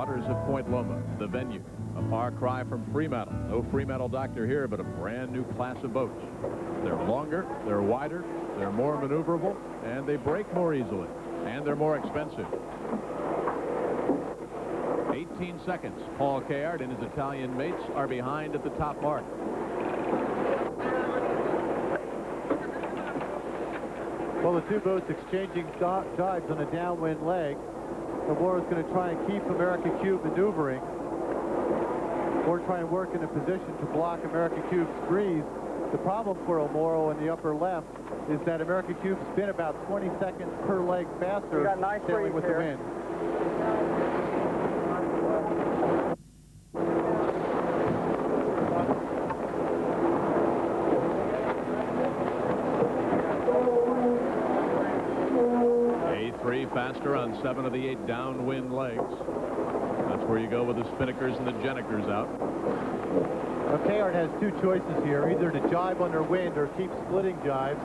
waters of Point Loma, the venue. A far cry from Fremantle. No Fremantle doctor here, but a brand new class of boats. They're longer, they're wider, they're more maneuverable, and they break more easily. And they're more expensive. 18 seconds. Paul Kayard and his Italian mates are behind at the top mark. Well, the two boats exchanging dives on a downwind leg. Omoro's going to try and keep America Cube maneuvering, or try and work in a position to block America Cube's breeze. The problem for Omoro in the upper left is that America Cube's been about 20 seconds per leg faster sailing with the wind. A3 faster on 7 of the 8 downwind legs. That's where you go with the spinnakers and the jennikers out. Now, Kayard has two choices here, either to jibe under wind or keep splitting jives.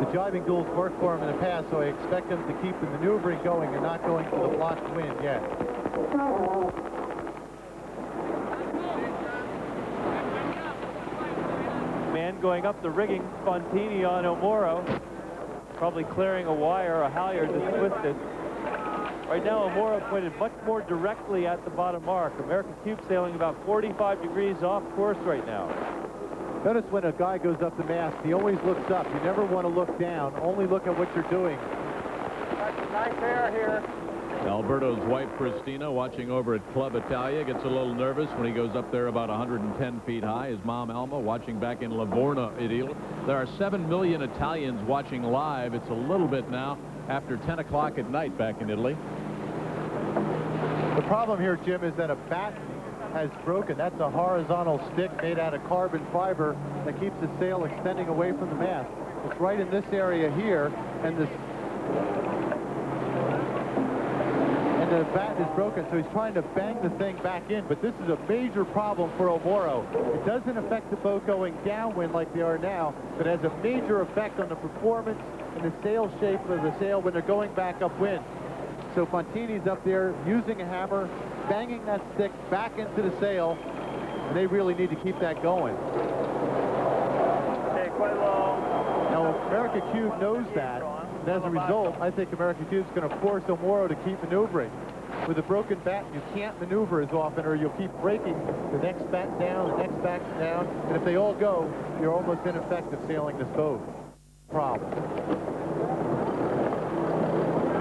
The jibing duels worked for him in the past, so I expect him to keep the maneuvering going and not going for the blocked wind yet. Man going up the rigging, Fontini on Omoro. Probably clearing a wire, a halyard that's twisted. Right now, Omoro pointed much more directly at the bottom mark. American Cube sailing about 45 degrees off course right now. Notice when a guy goes up the mast, he always looks up. You never want to look down. Only look at what you're doing. That's a nice air here. Alberto's wife, Christina, watching over at Club Italia, gets a little nervous when he goes up there about 110 feet high. His mom, Alma, watching back in Livorno, Italy. There are 7 million Italians watching live. It's a little bit now after 10 o'clock at night back in Italy. The problem here, Jim, is that a batten has broken. That's a horizontal stick made out of carbon fiber that keeps the sail extending away from the mast. It's right in this area here, and the batten is broken, so he's trying to bang the thing back in, but this is a major problem for Omoro. It doesn't affect the boat going downwind like they are now, but has a major effect on the performance and the sail shape of the sail when they're going back upwind. So Fontini's up there using a hammer, banging that stick back into the sail, and they really need to keep that going. Okay, quite low. Now, America Cube knows that, and as a result, I think America Cube's going to force Omoro to keep maneuvering. With a broken batten, you can't maneuver as often, or you'll keep breaking the next batten down, the next batten down, and if they all go, you're almost ineffective sailing this boat. Problem.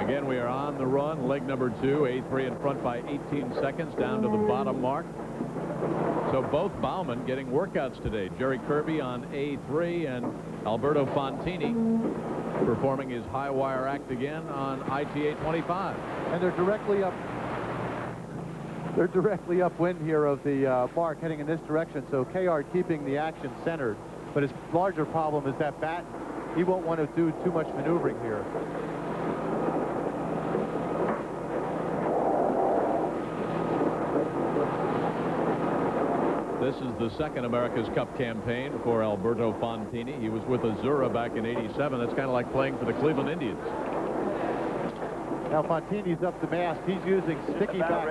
Again, we are on the run. Leg number 2, A3 in front by 18 seconds down to the bottom mark. So both bowmen getting workouts today. Jerry Kirby on A3 and Alberto Fontini performing his high wire act again on ITA 25. And they're directly up. They're directly upwind here of the mark, heading in this direction. So Kayard keeping the action centered, but his larger problem is that batten. He won't want to do too much maneuvering here. This is the second America's Cup campaign for Alberto Fontini. He was with Azura back in '87. That's kind of like playing for the Cleveland Indians. Now Fontini's up the mast. He's using sticky back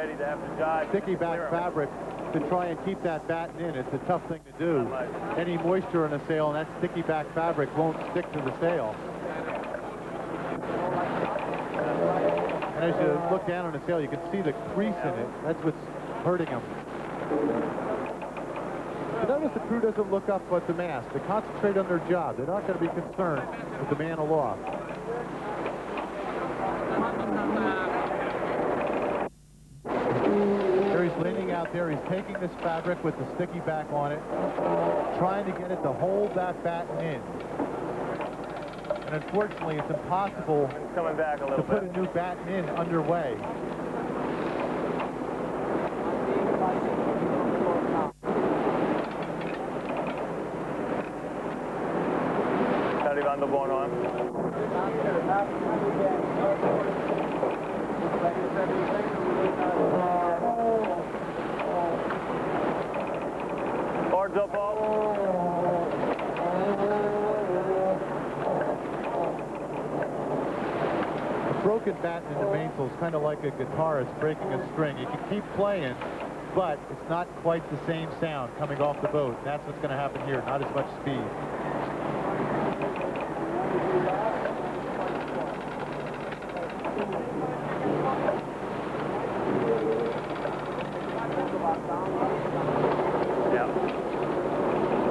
fabric to try and keep that batten in. It's a tough thing to do. Any moisture in a sail, and that sticky back fabric won't stick to the sail. And as you look down on the sail, you can see the crease in it. That's what's hurting him. But notice the crew doesn't look up at the mast. They concentrate on their job. They're not going to be concerned with the man aloft. There he's leaning out there. He's taking this fabric with the sticky back on it, trying to get it to hold that batten in. And unfortunately, it's impossible to put a new batten in underway. The bone on. Boards up, at batting in the mainsail is kind of like a guitarist breaking a string. You can keep playing, but it's not quite the same sound coming off the boat. That's what's going to happen here, not as much speed.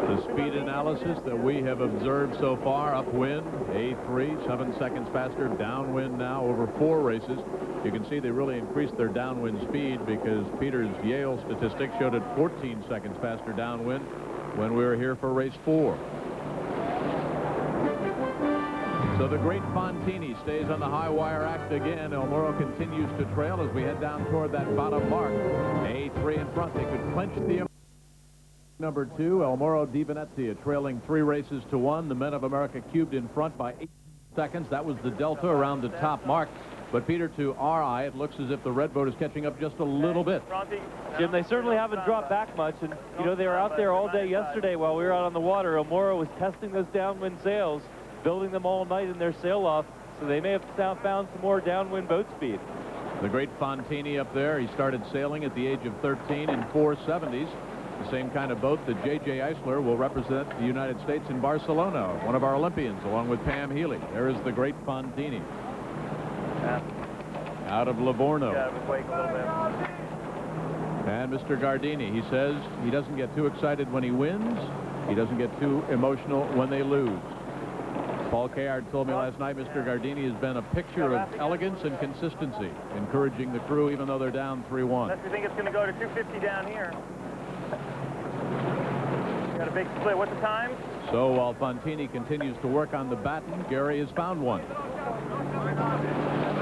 The speed analysis that we have observed so far, upwind, A3, 7 seconds faster, downwind now over 4 races. You can see they really increased their downwind speed because Peter's Yale statistic showed it 14 seconds faster downwind when we were here for race 4. So the great Fontini stays on the high wire act again. El Moro continues to trail as we head down toward that bottom mark. A3 in front. They could clinch the number 2. El Moro Di Venezia trailing 3 races to 1. The men of America cubed in front by 8 seconds. That was the delta around the top mark. But Peter, to our eye, it looks as if the red boat is catching up just a little bit. Jim, they certainly haven't dropped back much. And, you know, they were out there all day yesterday while we were out on the water. El Moro was testing those downwind sails, building them all night in their sail-off. So they may have found some more downwind boat speed. The great Fontini up there, he started sailing at the age of 13 in 470s. The same kind of boat that J.J. Eisler will represent the United States in Barcelona, one of our Olympians, along with Pam Healy. There is the great Fontini. Out of Livorno. And Mr. Gardini, he says he doesn't get too excited when he wins. He doesn't get too emotional when they lose. Paul Kayard told me last night Mr. Gardini has been a picture of elegance and consistency, encouraging the crew even though they're down 3-1. Unless you think it's going to go to 250 down here. Got a big split. What's the time? So while Fontini continues to work on the batten, Gary has found one.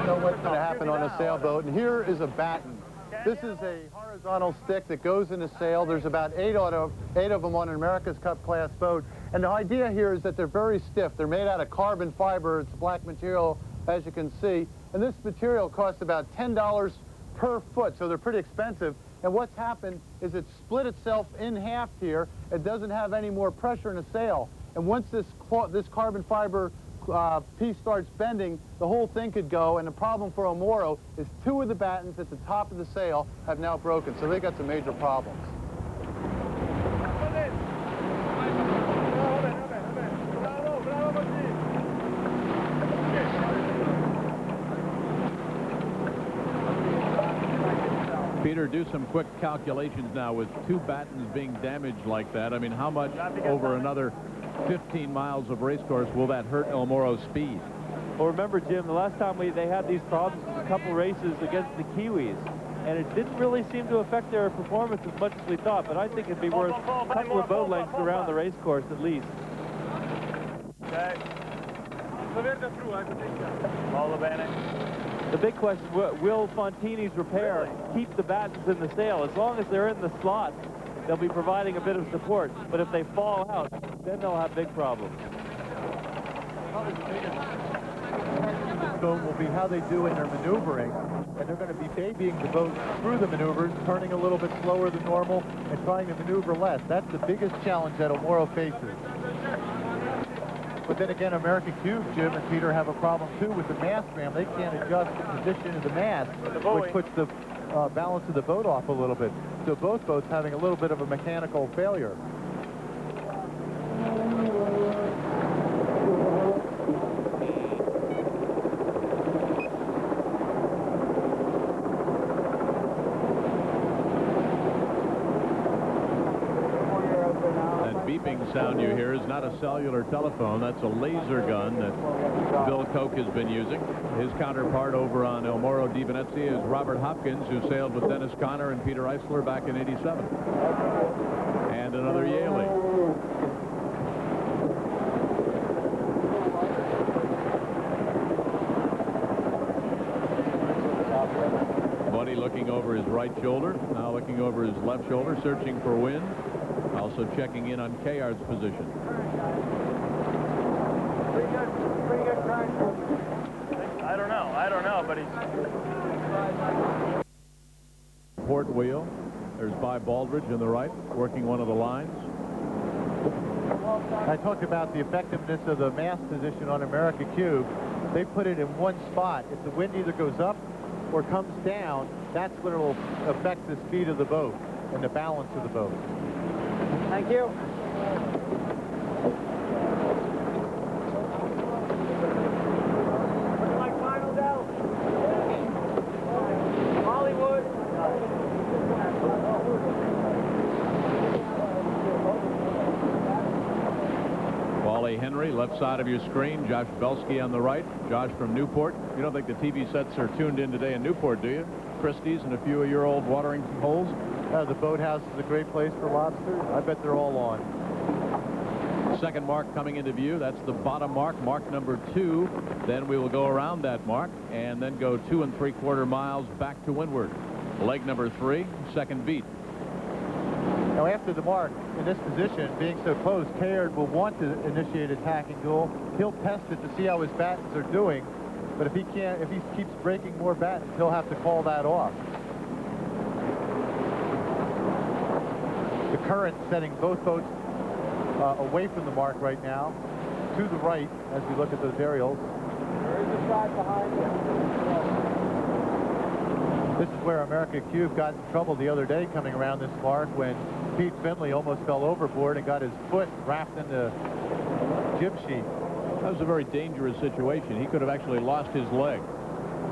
Know what's going to happen on a sailboat, and here is a batten. This is a horizontal stick that goes in a sail. There's about 8 of them on an America's Cup class boat, and the idea here is that they're very stiff. They're made out of carbon fiber. It's black material, as you can see, and this material costs about $10 per foot, so they're pretty expensive. And what's happened is it split itself in half here. It doesn't have any more pressure in the sail, and once this carbon fiber piece starts bending, the whole thing could go, and the problem for El Moro is 2 of the battens at the top of the sail have now broken, so they got some major problems. Peter, do some quick calculations now with 2 battens being damaged like that. I mean, how much over another 15 miles of race course will that hurt El Moro's speed? Well, remember, Jim, the last time they had these problems was a couple races against the Kiwis, and it didn't really seem to affect their performance as much as we thought, but I think it'd be worth a couple of boat lengths around the race course at least. Okay. The big question, will Fontini's repair keep the battens in the sail? As long as they're in the slot, they'll be providing a bit of support, but if they fall out, then they'll have big problems. Will be how they do in their maneuvering, and they're going to be babying the boat through the maneuvers, turning a little bit slower than normal and trying to maneuver less. That's the biggest challenge that El Moro faces. But then again, America Cube, Jim and Peter, have a problem too with the mast ram. They can't adjust the position of the mast, which puts the balance of the boat off a little bit. So both boats having a little bit of a mechanical failure. Sound you hear is not a cellular telephone. That's a laser gun that Bill Koch has been using. His counterpart over on El Moro Di Venezia is Robert Hopkins, who sailed with Dennis Conner and Peter Eisler back in '87. And another Yaling. Buddy looking over his right shoulder, now looking over his left shoulder, searching for wind. Also checking in on Kayard's position. I don't know, but he's... Port wheel. There's Bob Baldridge in the right, working one of the lines. I talked about the effectiveness of the mast position on America Cube. they put it in one spot. If the wind either goes up or comes down, that's when it will affect the speed of the boat and the balance of the boat. Thank you. Like finals out. Hollywood. Wally Henry, left side of your screen. Josh Belsky on the right. Josh from Newport. You don't think the TV sets are tuned in today in Newport, do you? Christie's and a few of your old watering holes. The boathouse is a great place for lobsters. I bet they're all on. Second mark coming into view. That's the bottom mark, mark number 2. Then we will go around that mark and then go 2 3/4 miles back to windward. Leg number 3, second beat. Now, after the mark, in this position, being so close, Caird will want to initiate a tacking duel. He'll test it to see how his battens are doing, but if he keeps breaking more battens, he'll have to call that off. The current setting both boats away from the mark right now, to the right, as we look at those aerials. There is a shot behind you. This is where America Cube got in trouble the other day coming around this mark when Pete Finley almost fell overboard and got his foot wrapped in the jib sheet. That was a very dangerous situation. He could have actually lost his leg.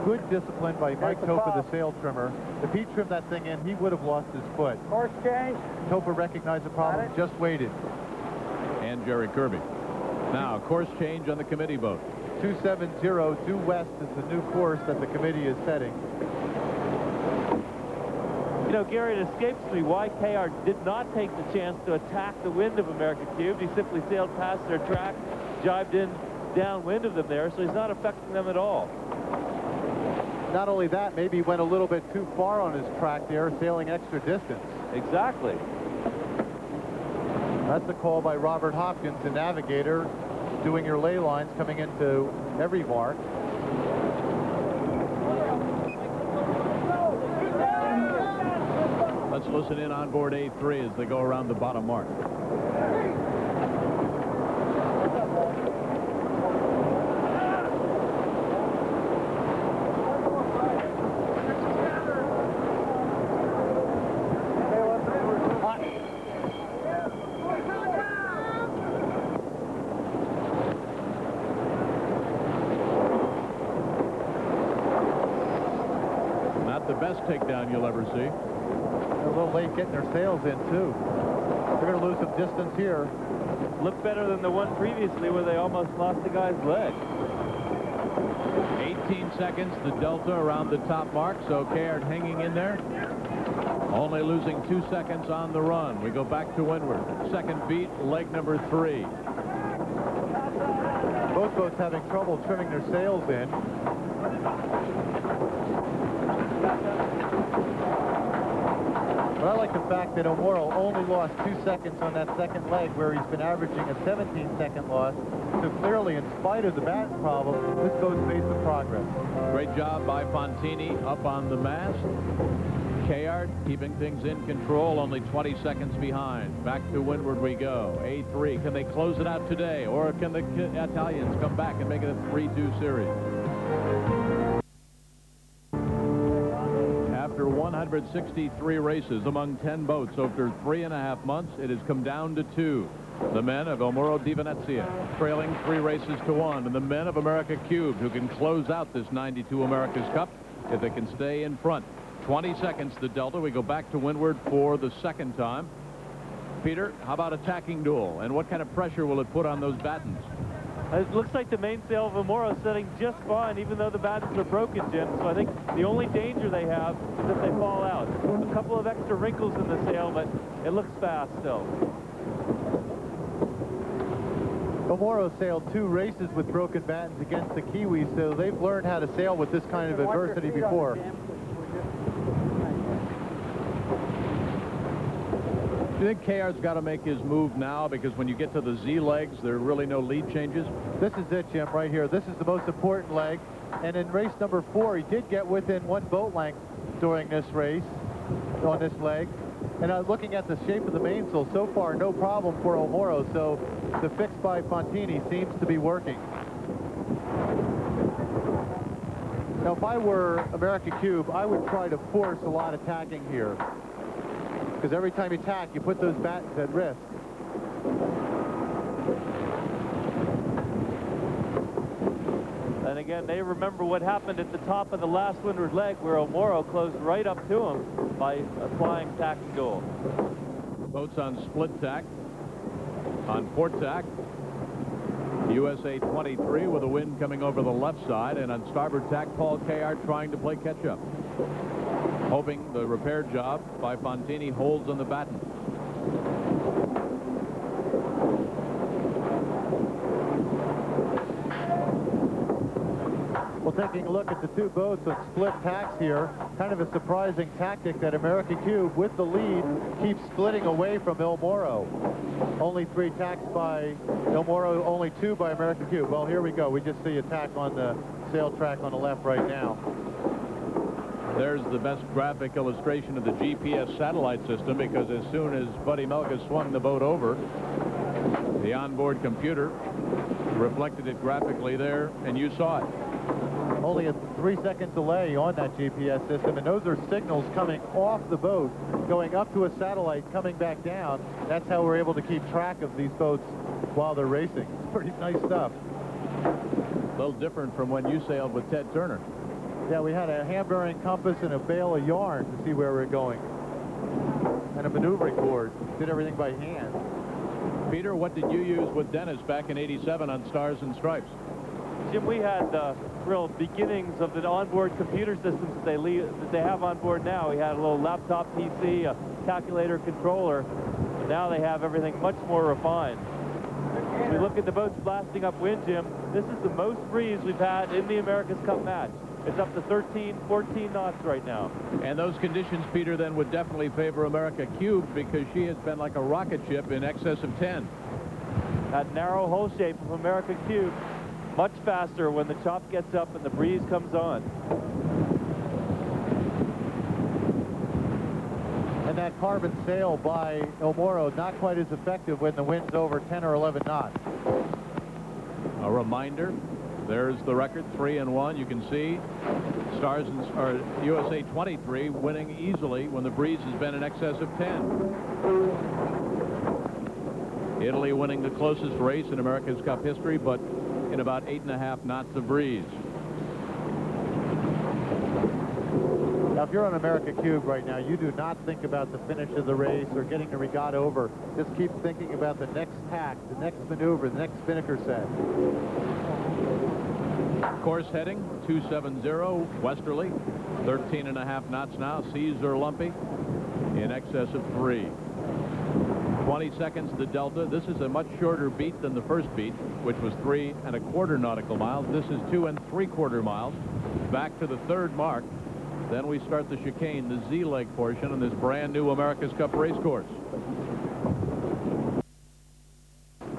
Good discipline by Mike Topa, the sail trimmer. If he trimmed that thing in, he would have lost his foot. Course change. Topa recognized the problem, just waited. And Jerry Kirby. Now, course change on the committee boat. 270 due west is the new course that the committee is setting. You know, Gary, it escapes me why Caird did not take the chance to attack the wind of America Cube. He simply sailed past their track, jibed in downwind of them there, so he's not affecting them at all. Not only that, maybe he went a little bit too far on his track there, sailing extra distance. Exactly. That's a call by Robert Hopkins, the navigator, doing your ley lines coming into every mark. Let's listen in on board A3 as they go around the bottom mark. Not the best takedown you'll ever see. They're a little late getting their sails in, too. They're going to lose some distance here. Looked better than the one previously where they almost lost the guy's leg. 18 seconds, the delta around the top mark, so Caird hanging in there. Only losing 2 seconds on the run. We go back to windward. Second beat, leg number 3. Both boats having trouble trimming their sails in. But I like the fact that O'Morrow only lost 2 seconds on that second leg where he's been averaging a 17-second loss. So clearly, in spite of the batten problem, this boat's made some progress. Great job by Fontini up on the mast. Caird keeping things in control, only 20 seconds behind. Back to windward we go. A3, can they close it out today, or can the Italians come back and make it a 3-2 series? After 163 races among 10 boats over 3.5 months, it has come down to 2. The men of O'Morrow di Venezia trailing 3 races to 1, and the men of America Cubed, who can close out this 92 America's Cup if they can stay in front. 20 seconds the delta. We go back to windward for the second time. Peter, how about a tacking duel, and what kind of pressure will it put on those battens? It looks like the mainsail of O'Morrow is setting just fine, even though the battens are broken, Jim. So I think the only danger they have is if they fall out. A couple of extra wrinkles in the sail, but it looks fast still. O'Morrow sailed 2 races with broken battens against the Kiwis, so they've learned how to sail with this kind of adversity before. Do you think Caird's got to make his move now, because when you get to the Z legs, there are really no lead changes? This is it, Jim, right here. This is the most important leg. And in race number 4, he did get within 1 boat length during this race, on this leg. And looking at the shape of the mainsail, so far, no problem for O'Morrow. So the fix by Fontini seems to be working. if I were America Cube, I would try to force a lot of tacking here. Because every time you tack, you put those battens at risk. And again, they remember what happened at the top of the last windward leg where O'Moro closed right up to him by applying tacking duel. Boats on split tack, on port tack. USA 23 with the wind coming over the left side, and on starboard tack, Paul Kayart trying to play catch-up, hoping the repair job by Fontini holds on the batten. Well, taking a look at the two boats on split tacks here, kind of a surprising tactic that America Cube, with the lead, keeps splitting away from El Moro. Only 3 tacks by El Moro, only 2 by America Cube. Well, here we go. We just see a tack on the sail track on the left right now. There's the best graphic illustration of the GPS satellite system, because as soon as Buddy Melga swung the boat over, the onboard computer reflected it graphically there, and you saw it. Only a 3-second delay on that GPS system, and those are signals coming off the boat, going up to a satellite, coming back down. That's how we're able to keep track of these boats while they're racing. It's pretty nice stuff. A little different from when you sailed with Ted Turner. Yeah, we had a hand-bearing compass and a bale of yarn to see where we're going, and a maneuvering board. Did everything by hand. Peter, what did you use with Dennis back in '87 on Stars and Stripes? Jim, we had the real beginnings of the onboard computer systems that they have on board now. We had a little laptop PC, a calculator controller, but now they have everything much more refined. If we look at the boats blasting upwind, Jim, this is the most breeze we've had in the America's Cup match. It's up to 13, 14 knots right now. And those conditions, Peter, then would definitely favor America Cube, because she has been like a rocket ship in excess of 10. That narrow hull shape of America Cube, much faster when the chop gets up and the breeze comes on. And that carbon sail by El Moro, not quite as effective when the wind's over 10 or 11 knots. A reminder, there's the record, 3-1. You can see Stars or USA 23 winning easily when the breeze has been in excess of 10. Italy winning the closest race in America's Cup history, but in about 8.5 knots of breeze. Now, if you're on America Cube right now, you do not think about the finish of the race or getting the regatta over. Just keep thinking about the next tack, the next maneuver, the next spinnaker set. Course heading 270 westerly, 13.5 knots now. Seas are lumpy, in excess of 3. 20 seconds to delta. This is a much shorter beat than the first beat, which was 3 1/4 nautical miles. This is 2 3/4 miles. Back to the third mark. Then we start the chicane, the Z-leg portion, on this brand new America's Cup race course.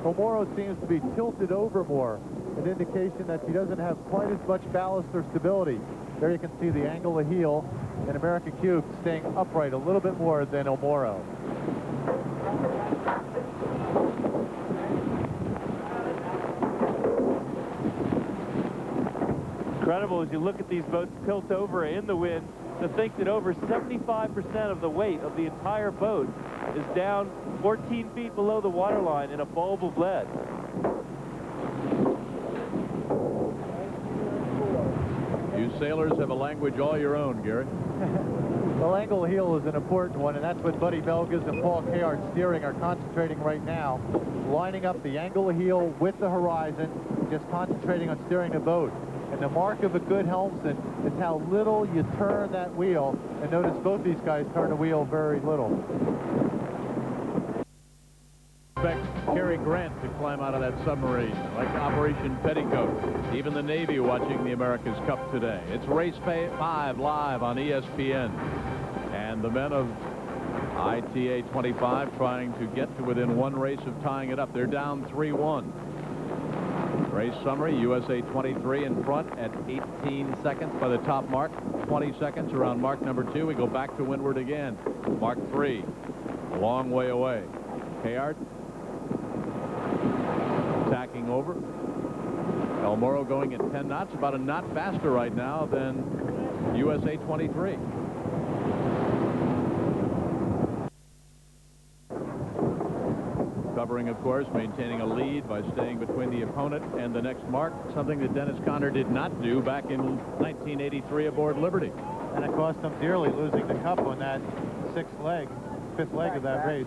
O'Moro seems to be tilted over more, an indication that she doesn't have quite as much ballast or stability. There you can see the angle of heel, and America Cube staying upright a little bit more than O'Moro. Incredible as you look at these boats tilt over in the wind, to think that over 75% of the weight of the entire boat is down 14 feet below the waterline in a bulb of lead. You sailors have a language all your own, Gary. Well, angle of heel is an important one, and that's what Buddy Melgas and Paul Kayart steering are concentrating right now, lining up the angle of heel with the horizon, just concentrating on steering the boat. And the mark of a good helmsman is how little you turn that wheel. And notice both these guys turn the wheel very little. Expect Cary Grant to climb out of that submarine, like Operation Petticoat. Even the Navy watching the America's Cup today. It's Race 5 live on ESPN. And the men of ITA 25 trying to get to within 1 race of tying it up. They're down 3-1. Race summary, USA 23 in front at 18 seconds by the top mark, 20 seconds around mark number 2. We go back to windward again. Mark 3, a long way away. Kayart tacking over. El Moro going at 10 knots, about a knot faster right now than USA 23. Covering, of course, maintaining a lead by staying between the opponent and the next mark, something that Dennis Conner did not do back in 1983 aboard Liberty. And it cost them dearly losing the Cup on that fifth leg of that race.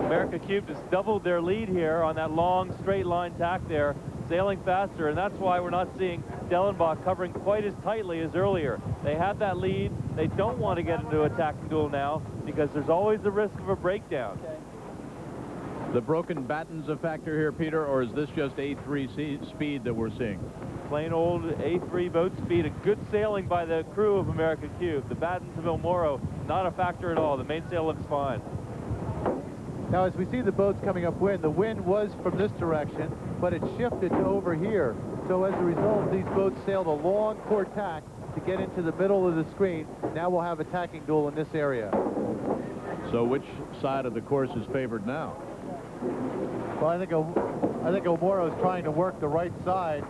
America Cube just doubled their lead here on that long straight line tack there, sailing faster, and that's why we're not seeing Dellenbach covering quite as tightly as earlier. They have that lead. They don't want to get into a tacking duel now because there's always the risk of a breakdown. The broken battens a factor here, Peter, or is this just A3 speed that we're seeing? Plain old A3 boat speed and good sailing by the crew of America Cube. The battens of El Moro, not a factor at all. The mainsail looks fine. Now, as we see the boats coming upwind, the wind was from this direction, but it shifted to over here. So as a result, these boats sailed a long port tack to get into the middle of the screen. Now we'll have a tacking duel in this area. So which side of the course is favored now? Well, I think El Moro is trying to work the right side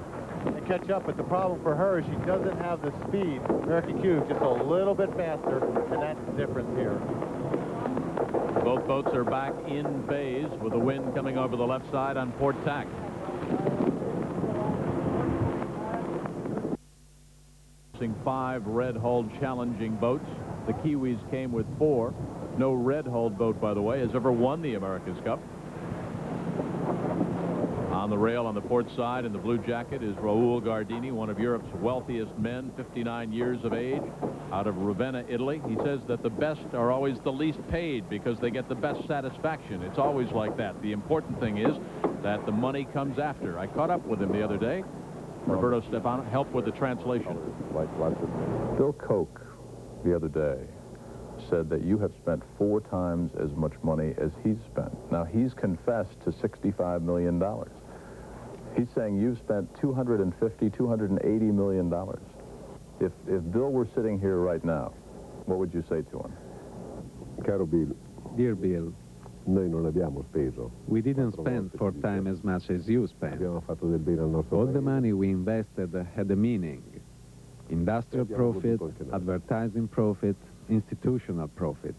and catch up, but the problem for her is she doesn't have the speed. American Cube just a little bit faster, and that's the difference here. Both boats are back in phase with the wind coming over the left side on port tack. Five red-hulled challenging boats. The Kiwis came with 4. No red-hulled boat, by the way, has ever won the America's Cup. On the rail on the port side in the blue jacket is Raul Gardini, one of Europe's wealthiest men, 59 years of age, out of Ravenna, Italy. He says that the best are always the least paid because they get the best satisfaction. It's always like that. The important thing is that the money comes after. I caught up with him the other day. Roberto Stefano helped with the translation. Bill Koch the other day said that you have spent 4 times as much money as he's spent. Now, he's confessed to $65 million. He's saying you've spent $250, $280 million. If Bill were sitting here right now, what would you say to him? Caro Bill, Dear Bill, noi non abbiamo speso. we didn't spend 4 times as much as you spent. Abbiamo fatto del bene al nostro All the paese. money we invested had a meaning. Industrial profit, advertising profit, institutional profit.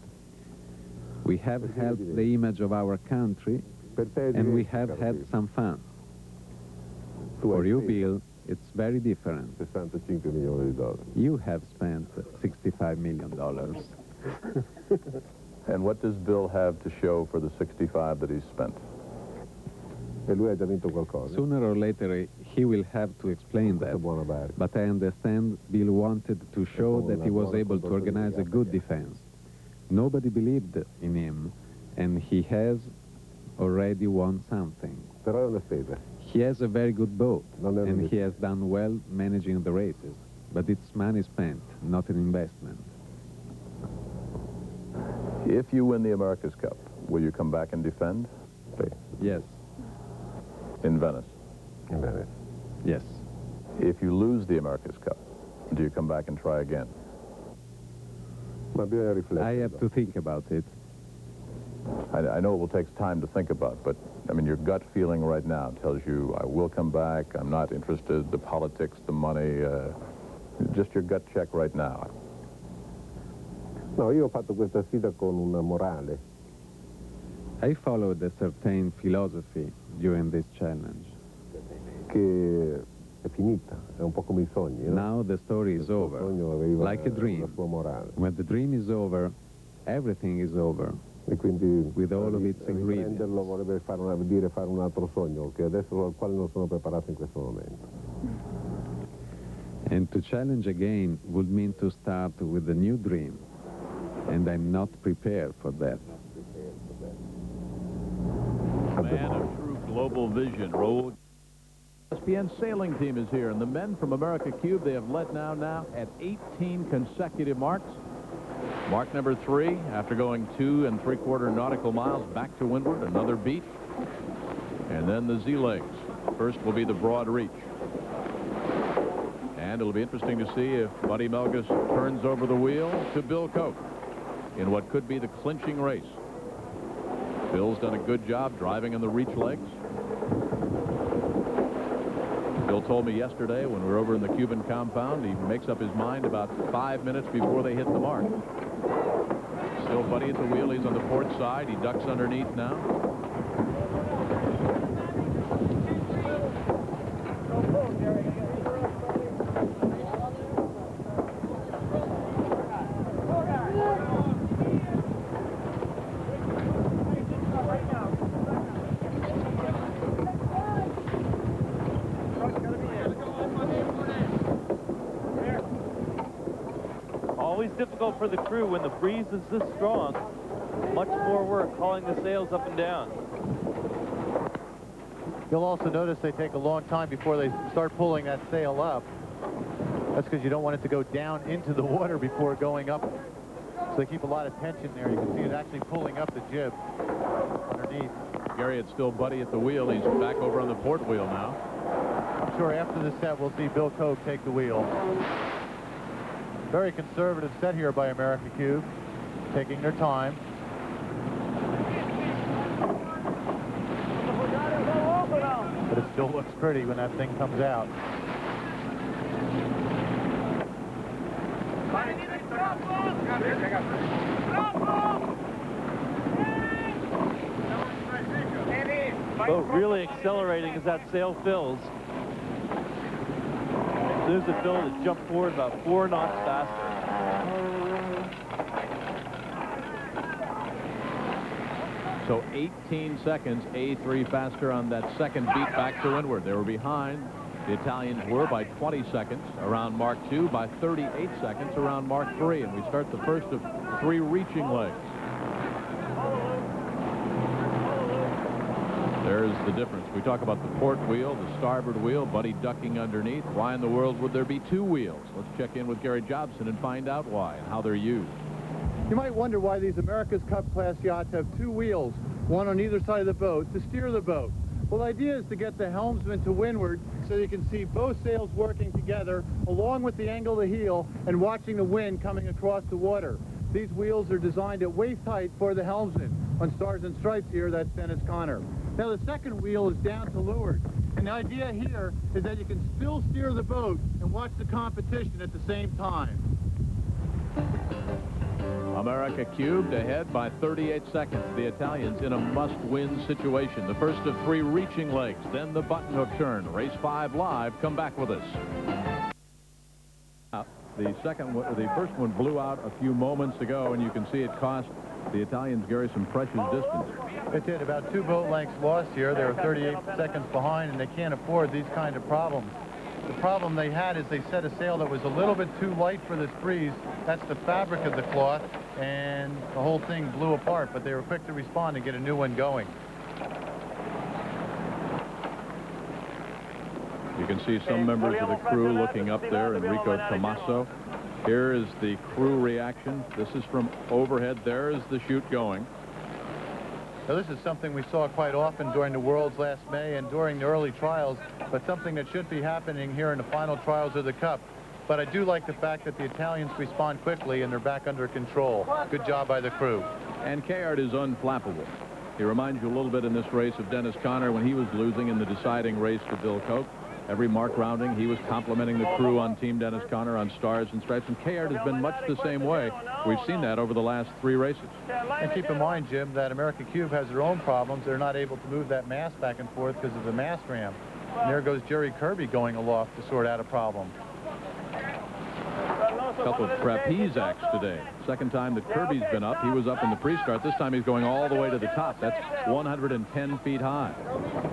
We have helped the image of our country, Per te, and we caro have had Bill, some fun. tu For hai you, speso Bill, it's very different. 65 milioni di dollari. You have spent $65 million. And what does Bill have to show for the 65 that he's spent? E lui ha già vinto qualcosa. Sooner or later, he will have to explain Questa that. buona barca. But I understand Bill wanted to show that he was able to organize a good defense. Nobody believed in him, and he has already won something. Però è una spesa. He has a very good boat, Non è and una he has done well managing the races. But it's money spent, not an investment. If you win the America's Cup, will you come back and defend? Yes, In Venice. In Venice. yes. If you lose the America's Cup, do you come back and try again? Ma bisogna riflettere. I have to think about it. I know it will take time to think about, but, I mean, your gut feeling right now tells you, I will come back, I'm not interested, the politics, the money, just your gut check right now. No, io ho fatto questa sfida con una morale. I followed a certain philosophy during this challenge. Che è finita, è un po' come i sogni, no? Now the story is Il over, sogno aveva like a la dream. sua morale. When the dream is over, everything is over. E quindi With all of its ingredients. riprenderlo vorrebbe vuol dire fare un altro sogno, che adesso al quale non sono preparato in questo momento. And to challenge again would mean to start with a new dream. And I'm not prepared for that. Man of true global vision, Raul. ESPN sailing team is here, and the men from America Cube, they have led now at 18 consecutive marks. Mark number 3, after going 2 3/4 nautical miles back to windward, another beat. And then the Z-legs. First will be the broad reach. And it'll be interesting to see if Buddy Melgus turns over the wheel to Bill Koch in what could be the clinching race Bill's done a good job driving on the reach legs. Bill told me yesterday when we were over in the Cuban compound, he makes up his mind about 5 minutes before they hit the mark. Still Buddy at the wheel. He's on the port side. He ducks underneath now. Always difficult for the crew when the breeze is this strong. Much more work hauling the sails up and down. You'll also notice they take a long time before they start pulling that sail up. That's because you don't want it to go down into the water before going up. So they keep a lot of tension there. You can see it actually pulling up the jib underneath. Gary, it's still Buddy at the wheel. He's back over on the port wheel now. I'm sure after the set we'll see Bill Koch take the wheel. Very conservative set here by America Cube, taking their time. But it still looks pretty when that thing comes out. Boat really accelerating as that sail fills. As soon as it filled, it jumped forward about 4 knots faster. So 18 seconds, A3 faster on that second beat back to windward. They were behind. The Italians were by 20 seconds around Mark II, by 38 seconds around Mark III. And we start the first of 3 reaching legs. There's the difference. We talk about the port wheel, the starboard wheel, Buddy ducking underneath. Why in the world would there be 2 wheels? Let's check in with Gary Jobson and find out why and how they're used. You might wonder why these America's Cup class yachts have 2 wheels, one on either side of the boat, to steer the boat. Well, the idea is to get the helmsman to windward so you can see both sails working together along with the angle of the heel and watching the wind coming across the water. These wheels are designed at waist height for the helmsman. On Stars and Stripes here, that's Dennis Conner. Now the second wheel is down to leeward. And the idea here is that you can still steer the boat and watch the competition at the same time. America cubed ahead by 38 seconds. The Italians in a must-win situation. The first of 3 reaching legs, then the button hook turn. Race 5 live. Come back with us. The first one blew out a few moments ago, and you can see it cost the Italians, Gary, some precious distance. It did. About 2 boat lengths lost here. They were 38 seconds behind, and they can't afford these kind of problems. The problem they had is they set a sail that was a little bit too light for this breeze. That's the fabric of the cloth, and the whole thing blew apart, but they were quick to respond and get a new one going. You can see some members of the crew looking up there. Enrico Tommaso. Here is the crew reaction. This is from overhead. There is the chute going. Now, this is something we saw quite often during the Worlds last May and during the early trials, but something that should be happening here in the final trials of the Cup. But I do like the fact that the Italians respond quickly and they're back under control. Good job by the crew. And Kayard is unflappable. He reminds you a little bit in this race of Dennis Conner when he was losing in the deciding race to Bill Koch. Every mark rounding, he was complimenting the crew on Team Dennis Conner on Stars and Stripes, and Kayard has been much the same way. We've seen that over the last 3 races. And keep in mind, Jim, that America Cube has their own problems. They're not able to move that mast back and forth because of the mast ramp. And there goes Jerry Kirby going aloft to sort out a problem. A couple of trapeze acts today. Second time that Kirby's been up. He was up in the pre-start. This time he's going all the way to the top. That's 110 feet high.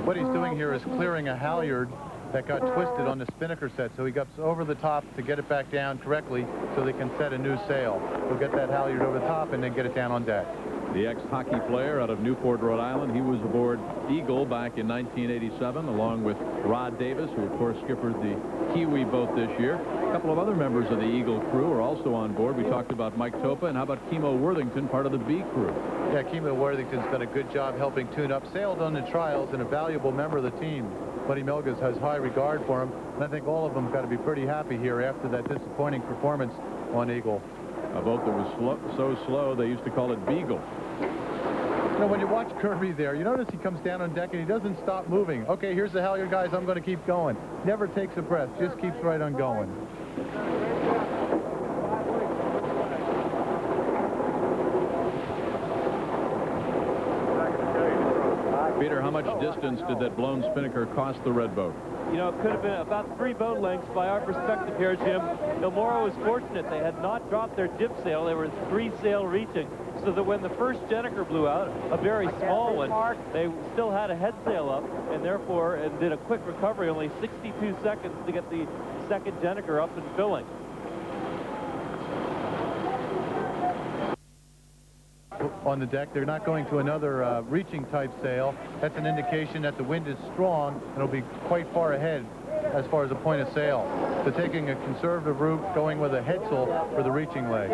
What he's doing here is clearing a halyard that got twisted on the spinnaker set, so he got over the top to get it back down correctly so they can set a new sail. He'll get that halyard over the top and then get it down on deck. The ex-hockey player out of Newport, Rhode Island, he was aboard Eagle back in 1987 along with Rod Davis, who of course skippered the Kiwi boat this year. A couple of other members of the Eagle crew are also on board. We talked about Mike Topa, and how about Kimo Worthington, part of the B crew? Yeah, Kimo Worthington's done a good job helping tune up, sailed on the trials, and a valuable member of the team. Buddy Milgas has high regard for him, and I think all of them got to be pretty happy here after that disappointing performance on Eagle. A boat that was so slow they used to call it Beagle. You know, when you watch Kirby there, you notice he comes down on deck and he doesn't stop moving. Okay, here's the halyard, guys. I'm going to keep going. Never takes a breath. Just keeps right on going. Peter, how much distance did that blown spinnaker cost the red boat? You know, it could have been about 3 boat lengths by our perspective here, Jim. El Moro was fortunate. They had not dropped their jib sail. They were 3 sail reaching, so that when the first Jenniker blew out, a very small one, they still had a head sail up, and therefore did a quick recovery, only 62 seconds to get the second Jenniker up and filling. On the deck, they're not going to another reaching type sail. That's an indication that the wind is strong and it'll be quite far ahead as far as the point of sail. So taking a conservative route, going with a headsail for the reaching leg.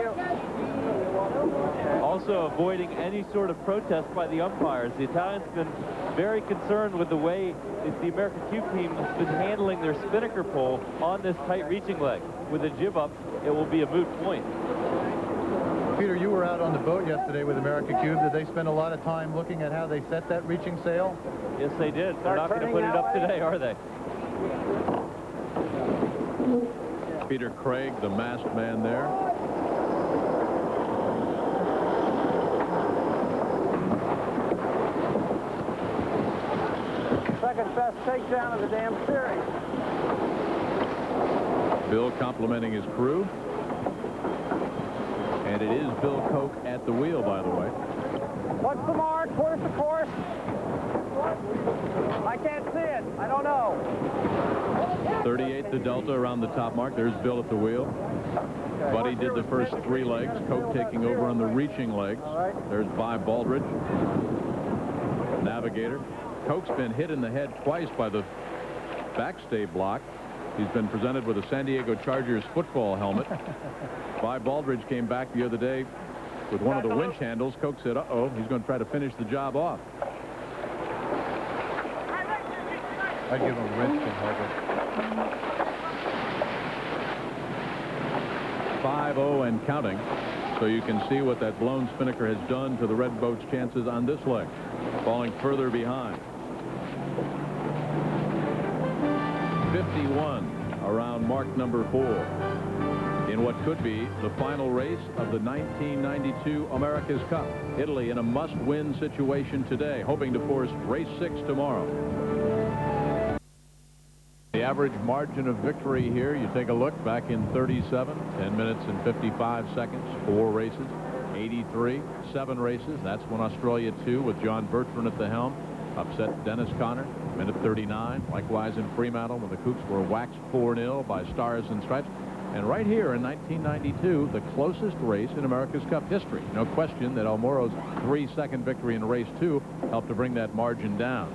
Also avoiding any sort of protest by the umpires. The Italians have been very concerned with the way the American Cube team has been handling their spinnaker pole on this tight reaching leg. With a jib up, it will be a moot point. Peter, you were out on the boat yesterday with America Cube. Did they spend a lot of time looking at how they set that reaching sail? Yes, they did. They're not going to put it up today, are they? Peter Craig, the masked man there. Second best takedown of the damn series. Bill complimenting his crew. And it is Bill Koch at the wheel, by the way. What's the mark? Where's the course? I can't see it. I don't know. 38 the Delta around the top mark. There's Bill at the wheel. Buddy did the first 3 legs. Koch taking over on the reaching legs. There's Bob Baldridge. Navigator. Koch's been hit in the head twice by the backstay block. He's been presented with a San Diego Chargers football helmet. Bob Baldridge came back the other day with one of the winch handles. Koch said, uh-oh, he's going to try to finish the job off. I'd give him a wrench to help it. 5-0 and counting. So you can see what that blown spinnaker has done to the red boat's chances on this leg. Falling further behind. 51 around mark number 4 in what could be the final race of the 1992 America's Cup. Italy in a must-win situation today, hoping to force race 6 tomorrow. The average margin of victory here, you take a look back in 37, 10 minutes and 55 seconds, 4 races, 83, 7 races. That's when Australia 2 with John Bertrand at the helm upset Dennis Conner. Minute 39, likewise in Fremantle when the Cougs were waxed 4-0 by Stars and Stripes. And right here in 1992, the closest race in America's Cup history. No question that El Moro's 3-second victory in race 2 helped to bring that margin down.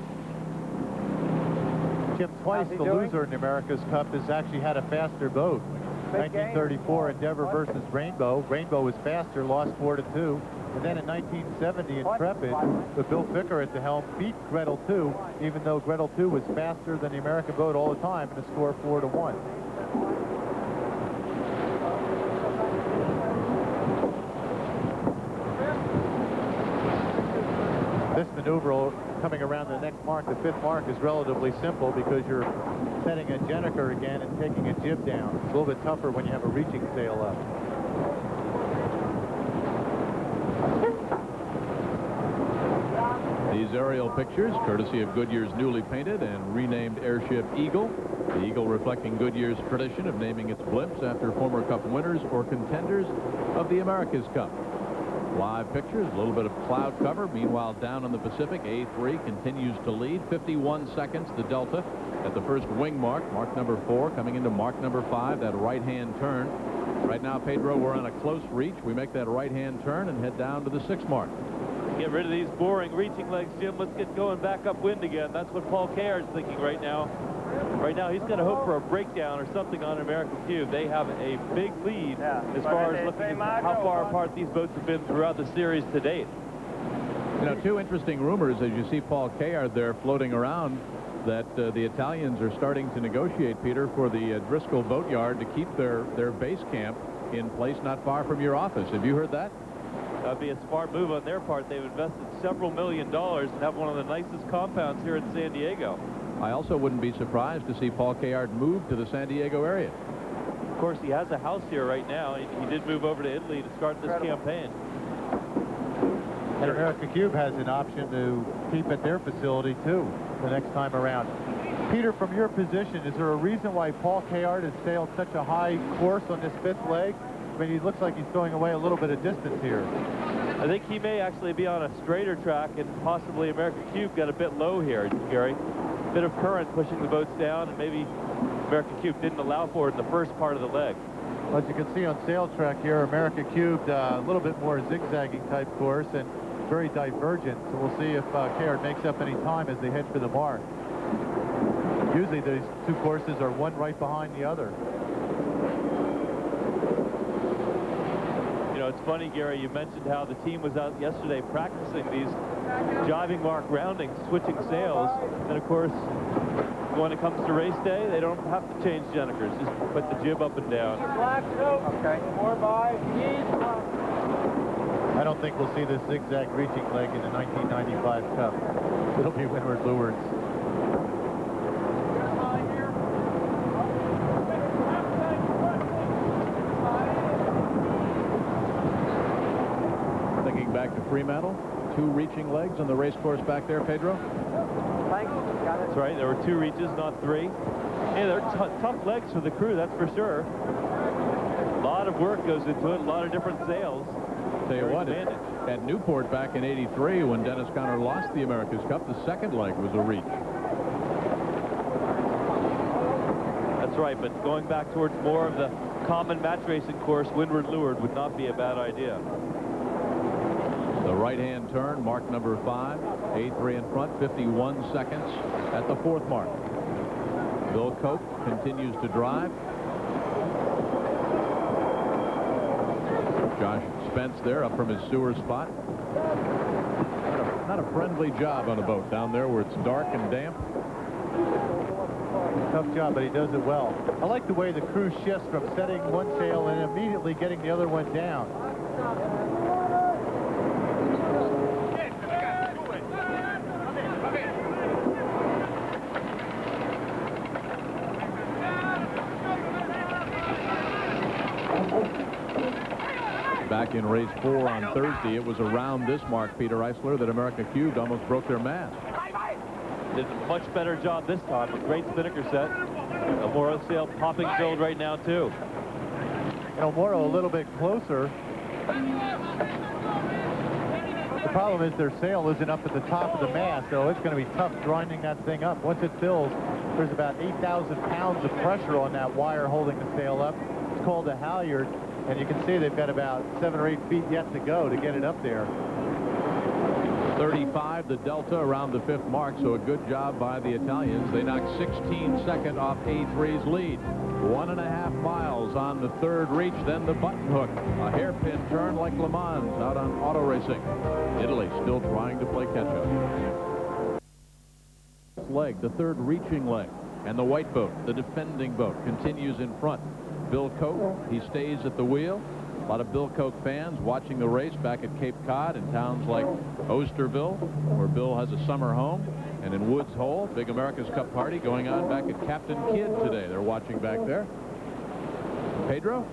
Jim, twice the loser in the America's Cup has actually had a faster boat. 1934 Endeavor versus Rainbow. Rainbow was faster, lost 4-2. And then in 1970 Intrepid, with Bill Ficker at the helm, beat Gretel 2, even though Gretel 2 was faster than the American boat all the time, and a score 4-1. This maneuver coming around the next mark, the 5th mark, is relatively simple because you're setting a Jenniker again and taking a jib down. It's a little bit tougher when you have a reaching sail up. These aerial pictures, courtesy of Goodyear's newly painted and renamed airship Eagle. The Eagle reflecting Goodyear's tradition of naming its blimps after former Cup winners or contenders of the America's Cup. Live pictures, a little bit of cloud cover. Meanwhile, down on the Pacific, A3 continues to lead. 51 seconds, the Delta at the first wing mark. Mark number 4 coming into mark number 5, that right-hand turn. Right now, Pedro, we're on a close reach. We make that right-hand turn and head down to the 6th mark. Get rid of these boring reaching legs, Jim. Let's get going back upwind again. That's what Paul Kayer's thinking right now. Right now, he's going to hope for a breakdown or something on American Cube. They have a big lead as far as looking at how far apart these boats have been throughout the series to date. You know, 2 interesting rumors as you see Paul Kayer there floating around that the Italians are starting to negotiate, Peter, for the Driscoll Boatyard to keep their base camp in place not far from your office. Have you heard that? That'd be a smart move on their part. They've invested several $1 million and have one of the nicest compounds here in San Diego. I also wouldn't be surprised to see Paul Kayard move to the San Diego area. Of course, he has a house here right now. He did move over to Italy to start this campaign. And America Cube has an option to keep at their facility, too, the next time around. Peter, from your position, is there a reason why Paul Kayard has sailed such a high course on this 5th leg? I mean, he looks like he's going away a little bit of distance here. I think he may actually be on a straighter track, and possibly America Cube got a bit low here, Gary. A bit of current pushing the boats down, and maybe America Cube didn't allow for it in the first part of the leg. Well, as you can see on sail track here, America Cube a little bit more zigzagging type course and very divergent. So we'll see if Kayard makes up any time as they head for the mark. Usually these two courses are one right behind the other. You know, it's funny, Gary, you mentioned how the team was out yesterday practicing these jiving mark roundings, switching sails, and of course, when it comes to race day, they don't have to change Jennikers, just put the jib up and down. Okay. 4 by each. I don't think we'll see this zigzag reaching leg in the 1995 Cup. It'll be windward lewards. Thinking back to Fremantle, 2 reaching legs on the race course back there, Pedro. Thanks. Got it. That's right, there were 2 reaches, not 3. Hey, they're tough legs for the crew, that's for sure. A lot of work goes into it, a lot of different sails. Tell you what, at Newport back in '83, when Dennis Conner lost the America's Cup, the second leg was a reach. That's right, but going back towards more of the common match racing course, windward leeward would not be a bad idea. The right-hand turn, mark number 5, A3 in front, 51 seconds at the 4th mark. Bill Koch continues to drive. Josh Spence there up from his sewer spot. Not a friendly job on a boat down there where it's dark and damp. Tough job, but he does it well. I like the way the crew shifts from setting one sail and immediately getting the other one down. Back in race 4 on Thursday, it was around this mark, Peter Eisler, that America Cubed almost broke their mast. Did a much better job this time. A great spinnaker set. A Moro sail popping filled right now, too. El Moro a little bit closer. The problem is their sail isn't up at the top of the mast, so it's going to be tough grinding that thing up. Once it fills, there's about 8,000 pounds of pressure on that wire holding the sail up. It's called a halyard, and you can see they've got about 7 or 8 feet yet to go to get it up there. 35 the delta around the 5th mark, so a good job by the Italians. They knocked 16 seconds off A3's lead. 1.5 miles on the 3rd reach, then the button hook. A hairpin turn like Le Mans out on auto racing. Italy still trying to play catch-up. Leg, the 3rd reaching leg, and the white boat, the defending boat, continues in front. Bill Koch, he stays at the wheel. A lot of Bill Koch fans watching the race back at Cape Cod and towns like Osterville, where Bill has a summer home, and in Woods Hole, big America's Cup party going on back at Captain Kidd today. They're watching back there. Pedro?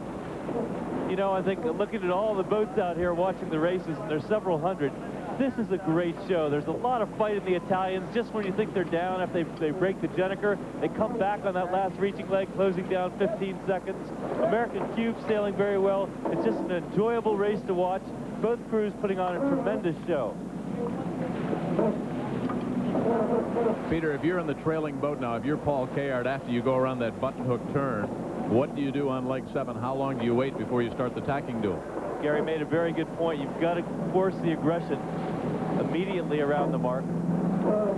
You know, I think looking at all the boats out here watching the races, and there's several hundred, this is a great show. There's a lot of fight in the Italians. Just when you think they're down, if they break the Jenniker, they come back on that last reaching leg, closing down 15 seconds. American Cube sailing very well. It's just an enjoyable race to watch. Both crews putting on a tremendous show. Peter, if you're in the trailing boat now, if you're Paul Kayard, after you go around that button hook turn, what do you do on leg 7? How long do you wait before you start the tacking duel? Gary made a very good point. You've got to force the aggression immediately around the mark.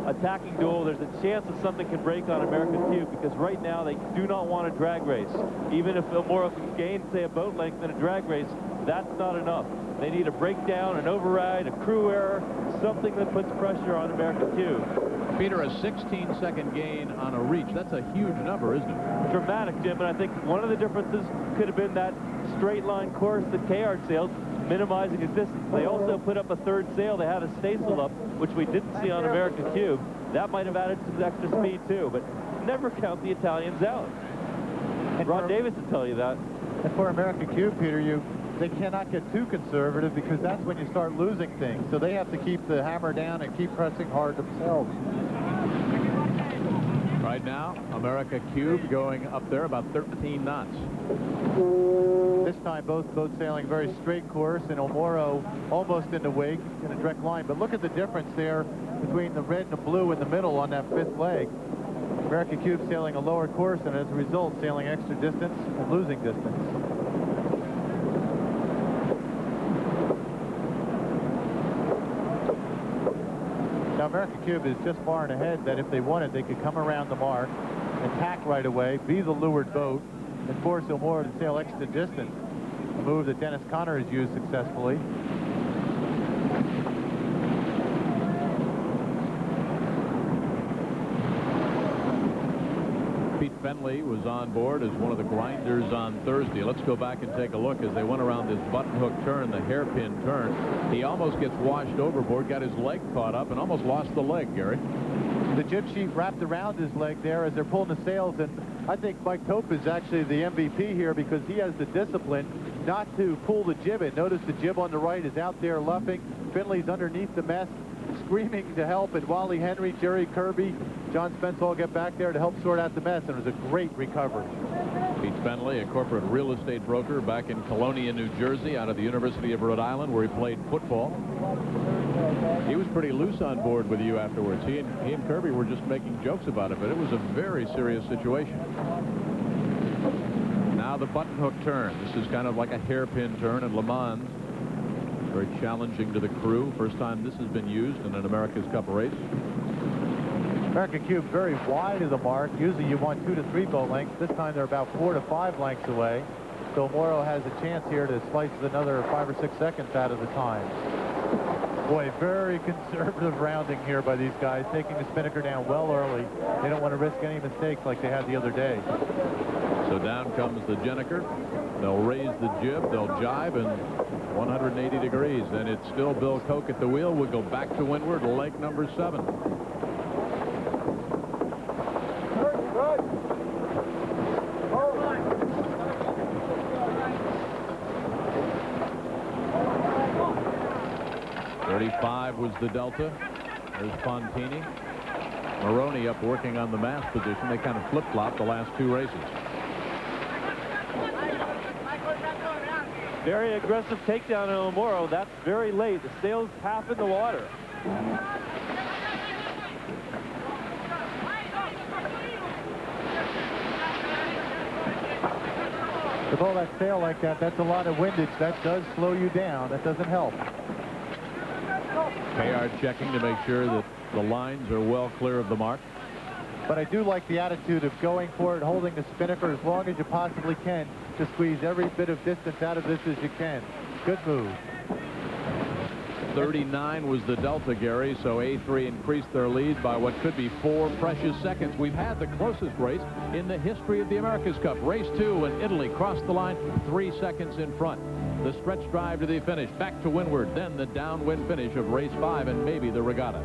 Attacking duel, there's a chance that something can break on American Cube because right now they do not want a drag race. Even if El Moro can gain, say, a boat length in a drag race, that's not enough. They need a breakdown, an override, a crew error, something that puts pressure on American Cube. Peter, a 16-second gain on a reach. That's a huge number, isn't it? Dramatic, Jim, and I think one of the differences could have been that straight line course that Kayart sailed, minimizing his distance. They also put up a third sail. They had a staysail up, which we didn't see on America Cube. That might have added some extra speed, too, but never count the Italians out. And Ron Davis will tell you that. And for America Cube, Peter, they cannot get too conservative because that's when you start losing things. So they have to keep the hammer down and keep pressing hard themselves. Right now, America Cube going up there about 13 knots. This time, both boats sailing a very straight course, and Omoro almost in the wake in a direct line. But look at the difference there between the red and the blue in the middle on that fifth leg. America Cube sailing a lower course, and as a result, sailing extra distance and losing distance. Now, America Cube is just far and ahead that if they wanted, they could come around the mark, attack right away, be the leeward boat, and force Omoro to sail extra distance, a move that Dennis Conner has used successfully. Pete Fenley was on board as one of the grinders on Thursday. Let's go back and take a look as they went around this button hook turn, the hairpin turn. He almost gets washed overboard, got his leg caught up, and almost lost the leg, Gary. The jib sheet wrapped around his leg there as they're pulling the sails, and I think Mike Tope is actually the MVP here because he has the discipline not to pull the jib in. Notice the jib on the right is out there luffing. Finley's underneath the mast, screaming to help, and Wally Henry, Jerry Kirby, John Spence all get back there to help sort out the mess, and it was a great recovery. Pete Fenley, a corporate real estate broker back in Colonia, New Jersey, out of the University of Rhode Island, where he played football. He was pretty loose on board with you afterwards. He and Kirby were just making jokes about it, but it was a very serious situation. Now the button hook turn. This is kind of like a hairpin turn at Le Mans. Very challenging to the crew. First time this has been used in an America's Cup race. America Cube very wide of the mark. Usually you want 2 to 3 boat lengths. This time they're about 4 to 5 lengths away. So Morrow has a chance here to slice another 5 or 6 seconds out of the time. Boy, very conservative rounding here by these guys, taking the spinnaker down well early. They don't want to risk any mistakes like they had the other day. So down comes the Jenniker. They'll raise the jib, they'll jibe, and 180 degrees. And it's still Bill Koch at the wheel. We'll go back to windward, leg number 7. Was the Delta. There's Fontini. Maroney up working on the mast position. They kind of flip-flopped the last 2 races. Very aggressive takedown on Omoro. That's very late. The sail's half in the water. With all that sail like that, that's a lot of windage. That does slow you down. That doesn't help. Kayart checking to make sure that the lines are well clear of the mark. But I do like the attitude of going for it, holding the spinnaker as long as you possibly can to squeeze every bit of distance out of this as you can. Good move. 39 was the Delta, Gary, so A3 increased their lead by what could be 4 precious seconds. We've had the closest race in the history of the America's Cup. Race 2 when Italy crossed the line 3 seconds in front. The stretch drive to the finish, back to windward, then the downwind finish of race 5 and maybe the regatta.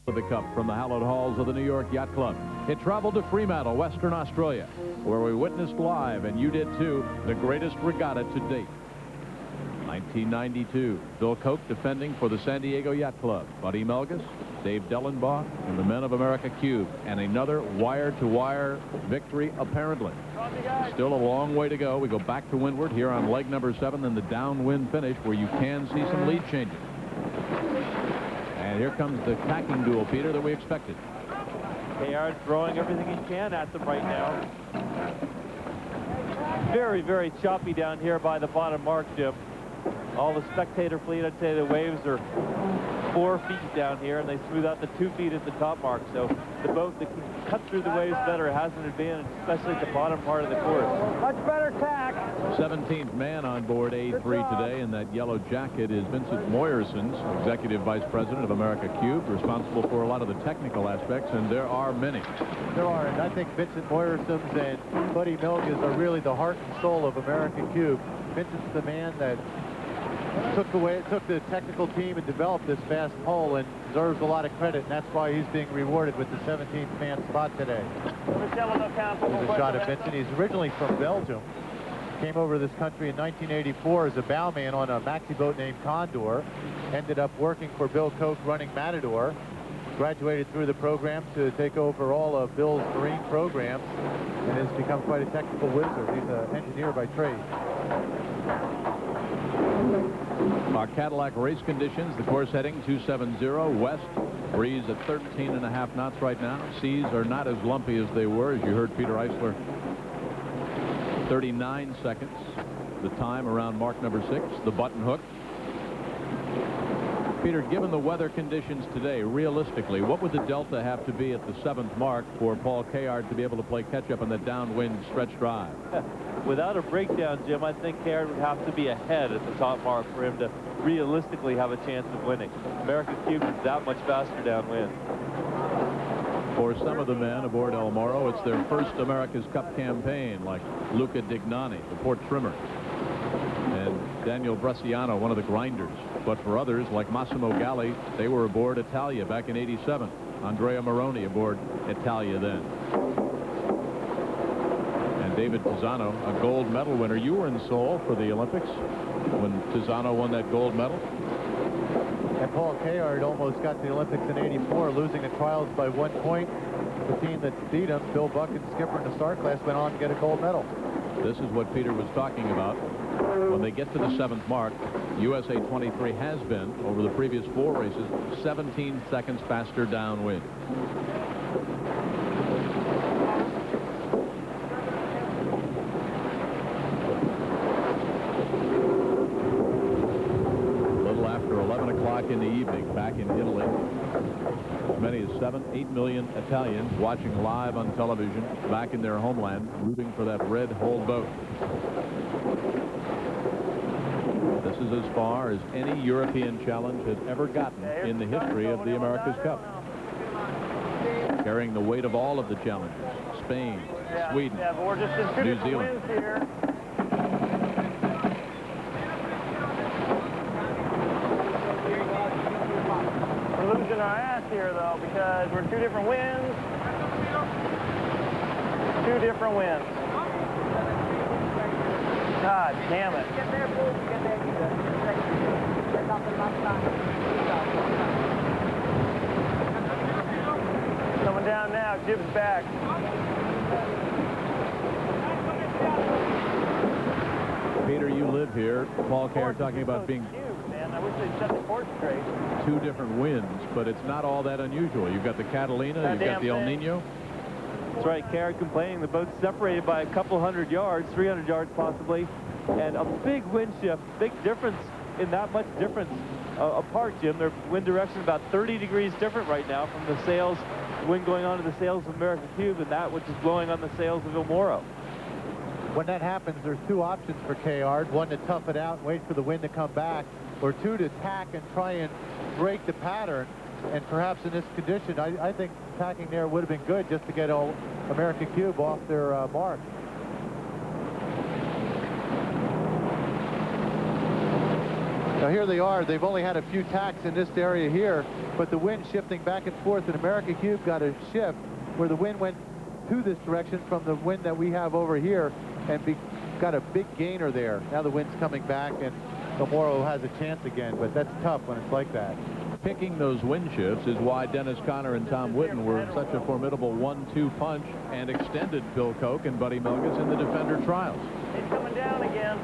The Cup from the hallowed halls of the New York Yacht Club. It traveled to Fremantle, Western Australia, where we witnessed live, and you did too, the greatest regatta to date. 1992, Bill Koch defending for the San Diego Yacht Club. Buddy Melgus, Dave Dellenbaugh, and the men of America Cube. And another wire-to-wire victory, apparently. Still a long way to go. We go back to windward here on leg number 7, then the downwind finish where you can see some lead changes. And here comes the tacking duel, Peter, that we expected. Kayart throwing everything he can at them right now. Very, very choppy down here by the bottom mark, Jim. All the spectator fleet, I'd say the waves are 4 feet down here, and they smooth out the 2 feet at the top mark. So the boat that can cut through the waves better has an advantage, especially at the bottom part of the course. Much better tack. 17th man on board A3 today in that yellow jacket is Vincent Moyersons, Executive Vice President of America Cube, responsible for a lot of the technical aspects, and there are many. There are, and I think Vincent Moyersons and Buddy Milgas are really the heart and soul of America Cube. Vincent's the man that took the technical team and developed this fast hull and deserves a lot of credit, and that's why he's being rewarded with the 17th man spot today. Here's a shot at Vincent. He's originally from Belgium. Came over to this country in 1984 as a bowman on a maxi boat named Condor. Ended up working for Bill Koch running Matador. Graduated through the program to take over all of Bill's marine programs and has become quite a technical wizard. He's an engineer by trade. Our Cadillac race conditions, the course heading 270 west, breeze at 13.5 knots right now. Seas are not as lumpy as they were, as you heard Peter Eisler. 39 seconds, the time around mark number 6, the button hook. Peter, given the weather conditions today, realistically, what would the delta have to be at the 7th mark for Paul Kayard to be able to play catch-up on the downwind stretch drive? Without a breakdown, Jim, I think Kayard would have to be ahead at the top mark for him to realistically have a chance of winning. American Cube is that much faster downwind. For some of the men aboard El Moro, it's their first America's Cup campaign, like Luca Dignani, the port trimmer, and Daniel Bresciano, one of the grinders. But for others, like Massimo Galli, they were aboard Italia back in '87. Andrea Moroni aboard Italia then. And David Pisano, a gold medal winner. You were in Seoul for the Olympics when Pisano won that gold medal. And Paul Kayard almost got to the Olympics in '84, losing the trials by 1 point. The team that beat him, Bill Buchan, skipper in the star class, went on to get a gold medal. This is what Peter was talking about. When they get to the 7th mark, USA 23 has been, over the previous 4 races, 17 seconds faster downwind. A little after 11 o'clock in the evening, back in Italy, as many as 7-8 million Italians watching live on television back in their homeland, rooting for that red-hulled boat. This is as far as any European challenge has ever gotten in the history of the America's Cup. Carrying the weight of all of the challenges. Spain, Sweden, but we're just in 2 New different Zealand. winds here. We're losing our ass here, though, because we're 2 different winds. 2 different winds. God damn it. Get there, Boo. Get there. There's nothing left time. Coming down now, jib's back. Peter, you live here. Paul Kayard talking about being Man, I wish they'd set the course straight. 2 different winds, but it's not all that unusual. You've got the Catalina, you've got the El Nino. That's right, Kayard complaining. The boat's separated by a couple hundred yards, 300 yards possibly, and a big wind shift, big difference in that much difference apart, Jim. Their wind direction about 30 degrees different right now from the sails, the wind going onto the sails of American Cube and that which is blowing on the sails of El Moro. When that happens, there's 2 options for Kayard. 1, to tough it out and wait for the wind to come back, or 2, to tack and try and break the pattern. And perhaps in this condition, I think tacking there would have been good just to get American Cube off their mark. Now here they are. They've only had a few tacks in this area here, but the wind shifting back and forth, and American Cube got a shift where the wind went to this direction from the wind that we have over here, and got a big gainer there. Now the wind's coming back, and El Moro has a chance again, but that's tough when it's like that. Picking those wind shifts is why Dennis Conner and Tom Whitten were such a formidable 1-2 punch and extended Bill Koch and Buddy Milgas in the Defender trials. He's coming down again.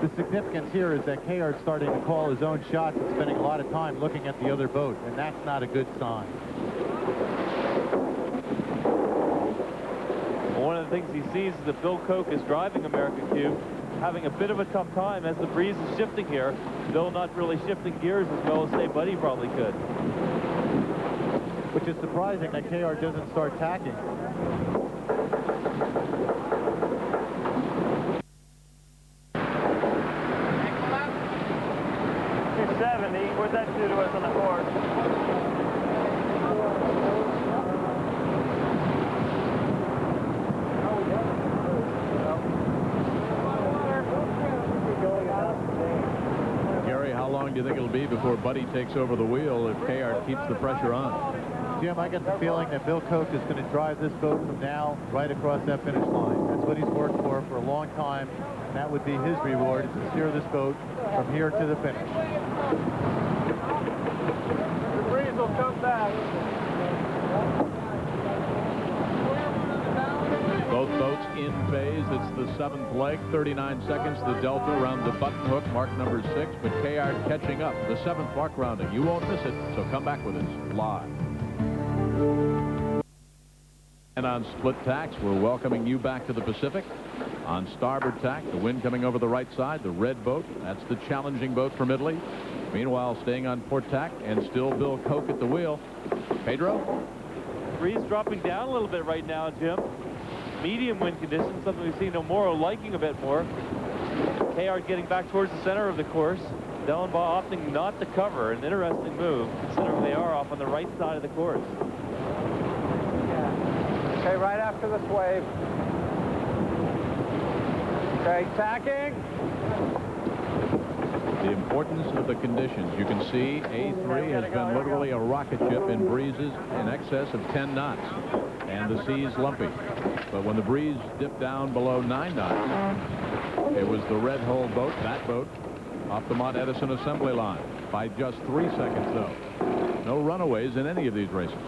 The significance here is that Kayard's starting to call his own shots and spending a lot of time looking at the other boat, and that's not a good sign. One of the things he sees is that Bill Koch is driving American Cube having a bit of a tough time as the breeze is shifting here. Bill not really shifting gears as well as, say, Buddy probably could. Which is surprising that KR doesn't start tacking. What'd that do to us on the course? Gary, how long do you think it'll be before Buddy takes over the wheel if KR keeps the pressure on? Jim, I get the feeling that Bill Koch is going to drive this boat from now right across that finish line. That's what he's worked for a long time. And that would be his reward, is to steer this boat from here to the finish. The breeze will come back. Both boats in phase. It's the 7th leg, 39 seconds. The delta around the button hook, mark number 6. But KR catching up. The 7th mark rounding. You won't miss it, so come back with us live. And on split tacks, we're welcoming you back to the Pacific. On starboard tack, the wind coming over the right side, the red boat. That's the challenging boat from Italy. Meanwhile, staying on port tack, and still Bill Koch at the wheel. Pedro? Breeze dropping down a little bit right now, Jim. Medium wind conditions, something we've seen Omoro liking a bit more. KR getting back towards the center of the course. Dellenbaugh opting not to cover. An interesting move, considering they are off on the right side of the course. Okay, right after this wave. Okay, tacking. The importance of the conditions. You can see A3 has been literally a rocket ship in breezes in excess of 10 knots. And the sea's lumpy. But when the breeze dipped down below 9 knots, it was the red hull boat, that boat, off the Mont Edison assembly line by just 3 seconds, though. No runaways in any of these races.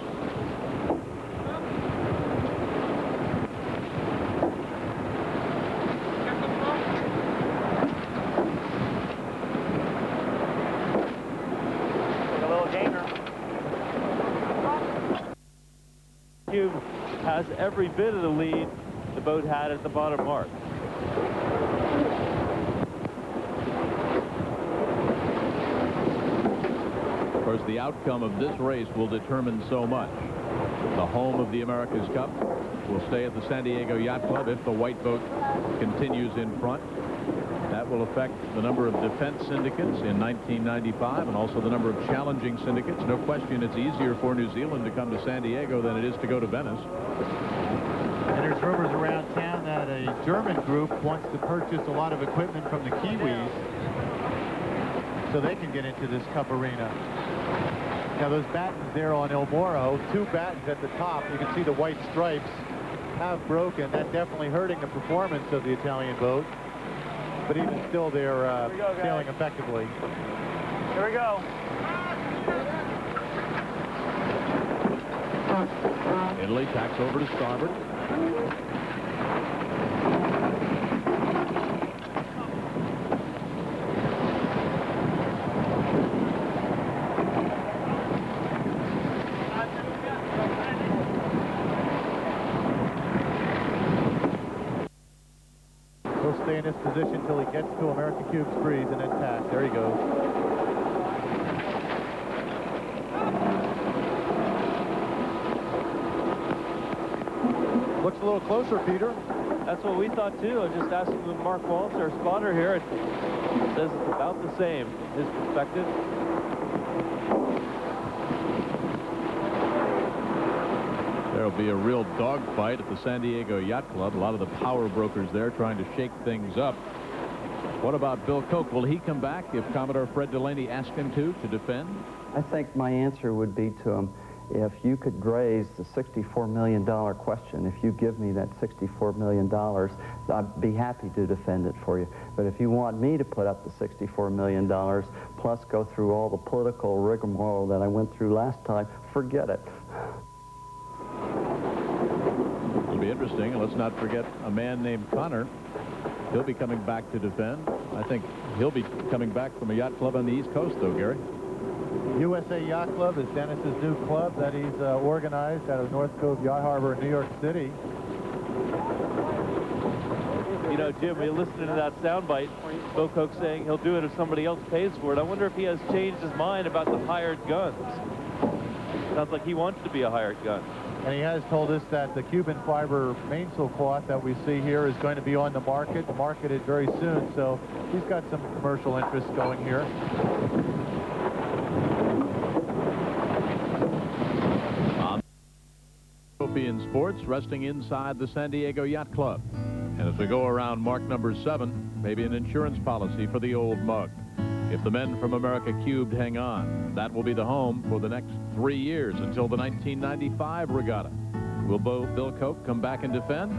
Has every bit of the lead the boat had at the bottom mark. Of course, the outcome of this race will determine so much. The home of the America's Cup will stay at the San Diego Yacht Club if the white boat continues in front. That will affect the number of defense syndicates in 1995 and also the number of challenging syndicates. No question it's easier for New Zealand to come to San Diego than it is to go to Venice. And there's rumors around town that a German group wants to purchase a lot of equipment from the Kiwis so they can get into this Cup arena. Now those battens there on El Moro, 2 battens at the top. You can see the white stripes have broken. That's definitely hurting the performance of the Italian boat. But even still, they're sailing effectively. Here we go. Italy tacks over to starboard. He'll stay in this position until he gets to American Cube's breeze and then tack. There he goes. Looks a little closer, Peter. That's what we thought, too. I was just asking Mark Walsh, our spotter here. It says it's about the same, his perspective. There'll be a real dogfight at the San Diego Yacht Club. A lot of the power brokers there trying to shake things up. What about Bill Koch? Will he come back if Commodore Fred Delaney asked him to defend? I think my answer would be to him, if you could raise the $64 million question, if you give me that $64 million, I'd be happy to defend it for you. But if you want me to put up the $64 million, plus go through all the political rigmarole that I went through last time, forget it. It'll be interesting, and let's not forget a man named Connor. He'll be coming back to defend. I think he'll be coming back from a yacht club on the East Coast, though, Gary. USA Yacht Club is Dennis's new club that he's organized out of North Cove Yacht Harbor in New York City. He You know, Jim, we listened to that soundbite. Bill Koch saying he'll do it if somebody else pays for it. I wonder if he has changed his mind about the hired guns. Sounds like he wants to be a hired gun. And he has told us that the Cuban fiber mainsail cloth that we see here is going to be on the market, marketed very soon. So he's got some commercial interest going here. European sports resting inside the San Diego Yacht Club. And as we go around mark number 7, maybe an insurance policy for the old mug. If the men from America Cubed hang on, that will be the home for the next 3 years until the 1995 regatta. Will Bill Koch come back and defend?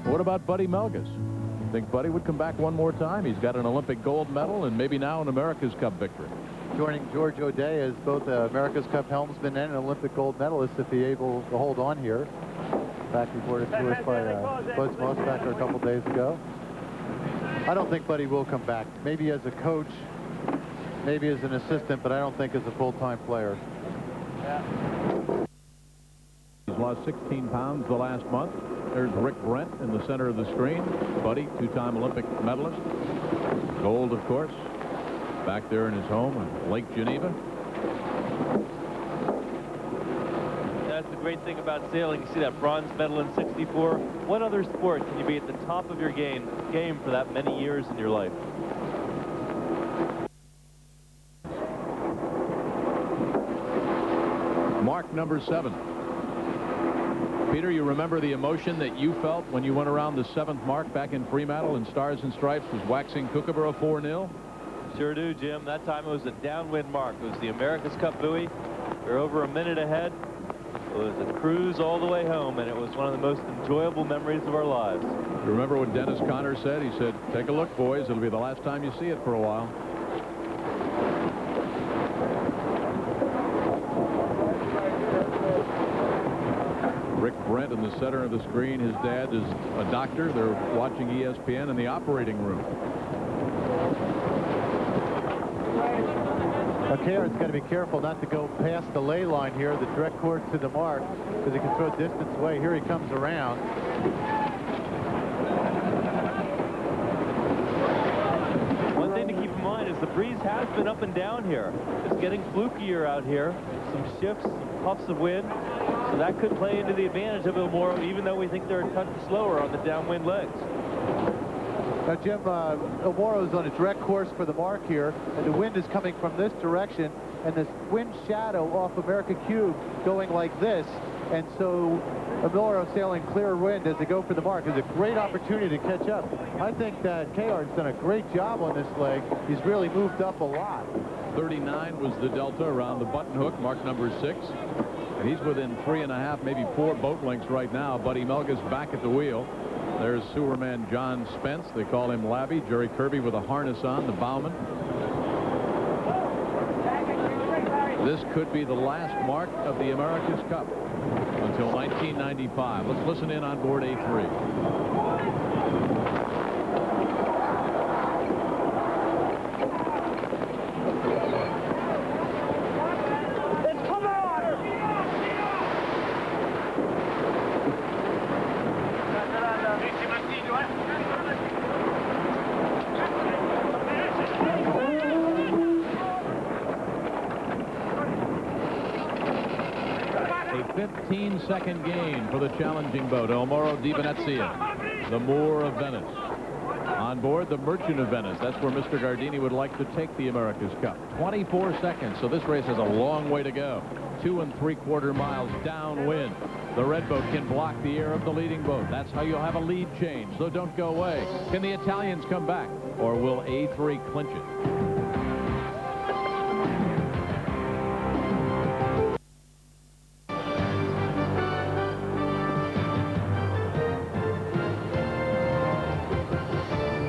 What about Buddy Melges? You think Buddy would come back one more time? He's got an Olympic gold medal and maybe now an America's Cup victory. Joining George O'Day as both America's Cup helmsman and an Olympic gold medalist if he's able to hold on here. Back reported to us by Buzz Mosbacher a couple days ago. I don't think Buddy will come back. Maybe as a coach, maybe as an assistant, but I don't think as a full-time player. He's lost 16 pounds the last month. There's Rick Brent in the center of the screen. Buddy, 2-time Olympic medalist. Gold, of course. Back there in his home in Lake Geneva. That's the great thing about sailing. You see that bronze medal in '64. What other sport can you be at the top of your game for that many years in your life? Mark number 7. Peter, you remember the emotion that you felt when you went around the 7th mark back in Fremantle and Stars and Stripes was waxing Kookaburra 4-0? Sure do, Jim. That time it was a downwind mark. It was the America's Cup buoy. We were over a minute ahead. It was a cruise all the way home, and it was one of the most enjoyable memories of our lives. You remember what Dennis Conner said? He said, take a look, boys. It'll be the last time you see it for a while. Rick Brent in the center of the screen. His dad is a doctor. They're watching ESPN in the operating room. Kayart's got to be careful not to go past the ley line here, the direct course to the mark, because he can throw distance away. Here he comes around. One thing to keep in mind is the breeze has been up and down here. It's getting flukier out here. Some shifts, some puffs of wind. So that could play into the advantage of Il Moro, even though we think they're a touch slower on the downwind legs. Now, Jim, Il Moro's on a direct course for the mark here, and the wind is coming from this direction, and this wind shadow off America Cube going like this, and so Il Moro sailing clear wind as they go for the mark is a great opportunity to catch up. I think that Kayart's done a great job on this leg. He's really moved up a lot. 39 was the delta around the button hook, mark number 6. And he's within 3.5, maybe 4 boat lengths right now. Buddy Melges back at the wheel. There's sewerman John Spence. They call him Labby. Jerry Kirby with a harness on, the bowman. This could be the last mark of the America's Cup until 1995. Let's listen in on board A3. A 15-second gain for the challenging boat, Il Moro di Venezia, the Moor of Venice. On board the Merchant of Venice. That's where Mr. Gardini would like to take the America's Cup. 24 seconds, so this race has a long way to go. 2 3/4 miles downwind. The red boat can block the air of the leading boat. That's how you'll have a lead change, so don't go away. Can the Italians come back, or will A3 clinch it?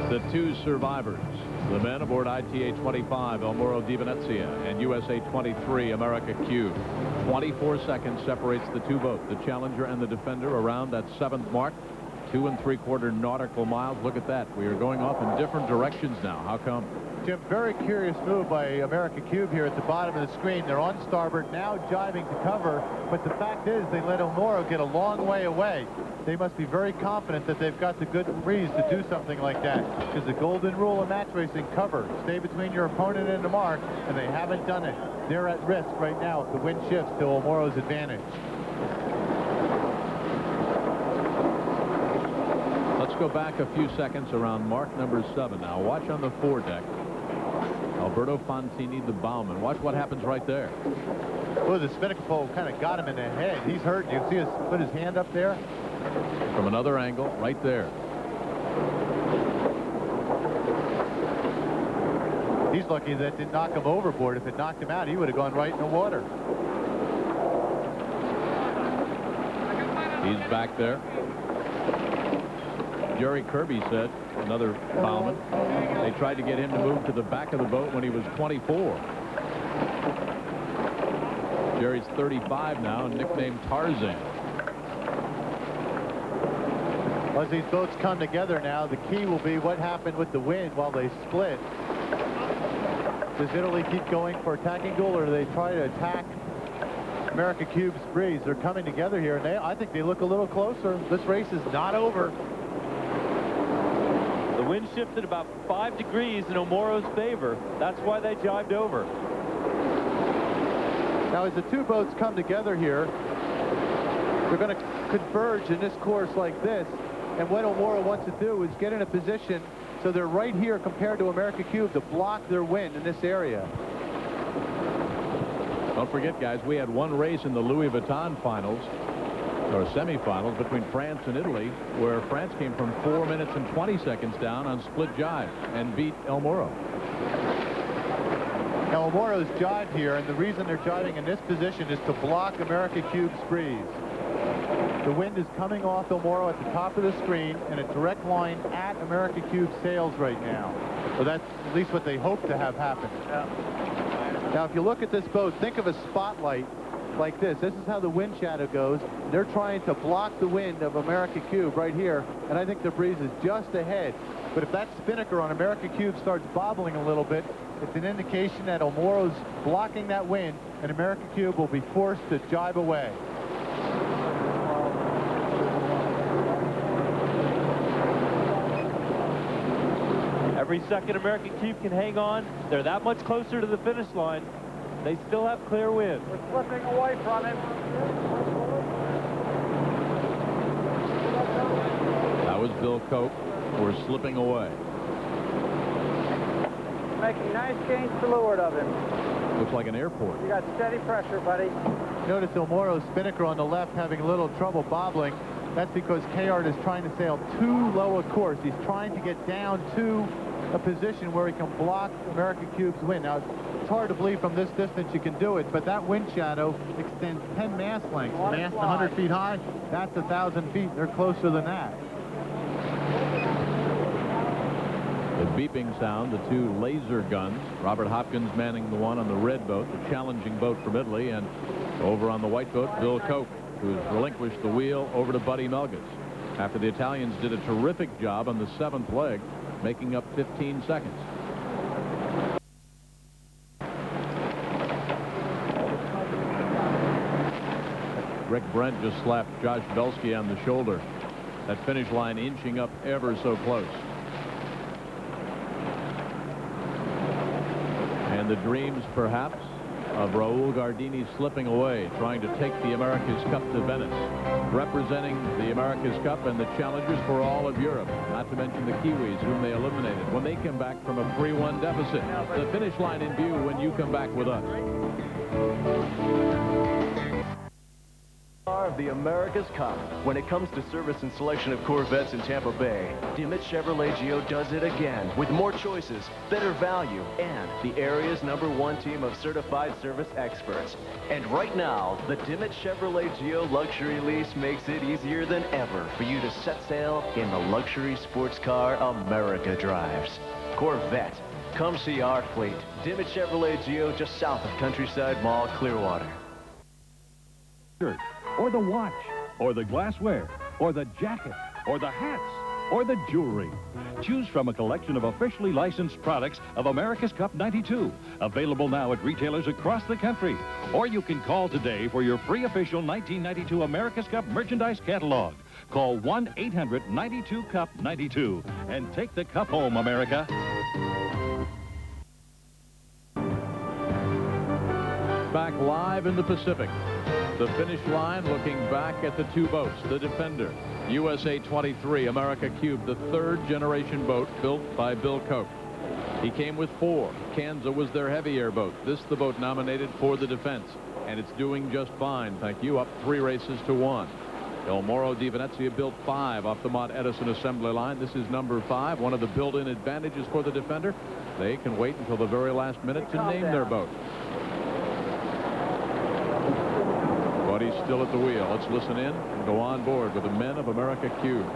The 2 survivors, the men aboard ITA-25 Il Moro di Venezia and USA-23 America Cube. 24 seconds separates the 2 boats, the Challenger and the Defender, around that 7th mark. 2 3/4 nautical miles. Look at that. We are going off in different directions now. How come? Jim, very curious move by America Cube here at the bottom of the screen. They're on starboard, now jiving to cover, but the fact is they let El Moro get a long way away. They must be very confident that they've got the good breeze to do something like that, because the golden rule of match racing: cover, stay between your opponent and the mark, and they haven't done it. They're at risk right now if the wind shifts to El Moro's advantage. Let's go back a few seconds around mark number 7 now. Watch on the foredeck. Alberto Fontini, the bowman. Watch what happens right there. Well, the spinnaker pole kind of got him in the head. He's hurt. You see us put his hand up there? From another angle, right there. He's lucky that didn't knock him overboard. If it knocked him out, he would have gone right in the water. He's back there. Jerry Kirby said, another bowman, they tried to get him to move to the back of the boat when he was 24. Jerry's 35 now, and nicknamed Tarzan. As these boats come together now, the key will be what happened with the wind while they split. Does Italy keep going for attacking goal, or do they try to attack America Cube's breeze? They're coming together here, and I think they look a little closer. This race is not over. The wind shifted about 5 degrees in El Moro's favor. That's why they jived over. Now, as the two boats come together here, they're going to converge in this course like this. And what El Moro wants to do is get in a position so they're right here compared to America Cube to block their wind in this area. Don't forget, guys, we had one race in the Louis Vuitton finals, or semifinals, between France and Italy, where France came from 4 minutes and 20 seconds down on split jive and beat El Moro. Now, El Moro's jive here, and the reason they're jiving in this position is to block America Cube's breeze. The wind is coming off El Moro at the top of the screen in a direct line at America Cube's sails right now. So that's at least what they hope to have happen. Yeah. Now, if you look at this boat, think of a spotlight like this. This is how the wind shadow goes. They're trying to block the wind of America Cube right here, and I think the breeze is just ahead. But if that spinnaker on America Cube starts bobbling a little bit, it's an indication that El Moro's blocking that wind, and America Cube will be forced to jibe away. Every second American Cube can hang on, they're that much closer to the finish line. They still have clear wind. We're slipping away from him. That was Bill Cope. We're slipping away. Making nice gains to leeward of him. Looks like an airport. You got steady pressure, buddy. Notice El Moro's spinnaker on the left having a little trouble bobbling. That's because Kayard is trying to sail too low a course. He's trying to get down to a position where he can block America Cube's wind. Now, it's hard to believe from this distance you can do it, but that wind shadow extends 10 mast lengths. Mast 100 feet high, that's 1,000 feet. They're closer than that. The beeping sound, the two laser guns. Robert Hopkins manning the one on the red boat, the challenging boat from Italy, and over on the white boat, Bill Cope, who's relinquished the wheel over to Buddy Melgus. After the Italians did a terrific job on the 7th leg, making up 15 seconds. Rick Brent just slapped Josh Belsky on the shoulder. That finish line inching up ever so close. And the dreams, perhaps, of Raul Gardini slipping away, trying to take the America's Cup to Venice, representing the America's Cup and the challengers for all of Europe, not to mention the Kiwis, whom they eliminated when they came back from a 3-1 deficit. The finish line in view when you come back with us. Of the America's Cup. When it comes to service and selection of Corvettes in Tampa Bay, Dimmitt Chevrolet Geo does it again with more choices, better value, and the area's #1 team of certified service experts. And right now, the Dimmitt Chevrolet Geo luxury lease makes it easier than ever for you to set sail in the luxury sports car America drives. Corvette. Come see our fleet. Dimmitt Chevrolet Geo just south of Countryside Mall, Clearwater. Or the watch, or the glassware, or the jacket, or the hats, or the jewelry. Choose from a collection of officially licensed products of America's Cup'92, available now at retailers across the country. Or you can call today for your free official 1992 America's Cup merchandise catalog. Call 1-800-92-CUP'92 and take the cup home, America. Back live in the Pacific. The finish line looking back at the two boats. The Defender, USA 23, America Cube, the third-generation boat built by Bill Koch. He came with 4. Kansas was their heavy air boat. This the boat nominated for the defense. And it's doing just fine, thank you, up 3 races to 1. El Moro di Venezia built 5 off the Mott Edison assembly line. This is number 5, one of the built-in advantages for the Defender. They can wait until the very last minute to name their boat. But he's still at the wheel. Let's listen in and go on board with the men of America Cube.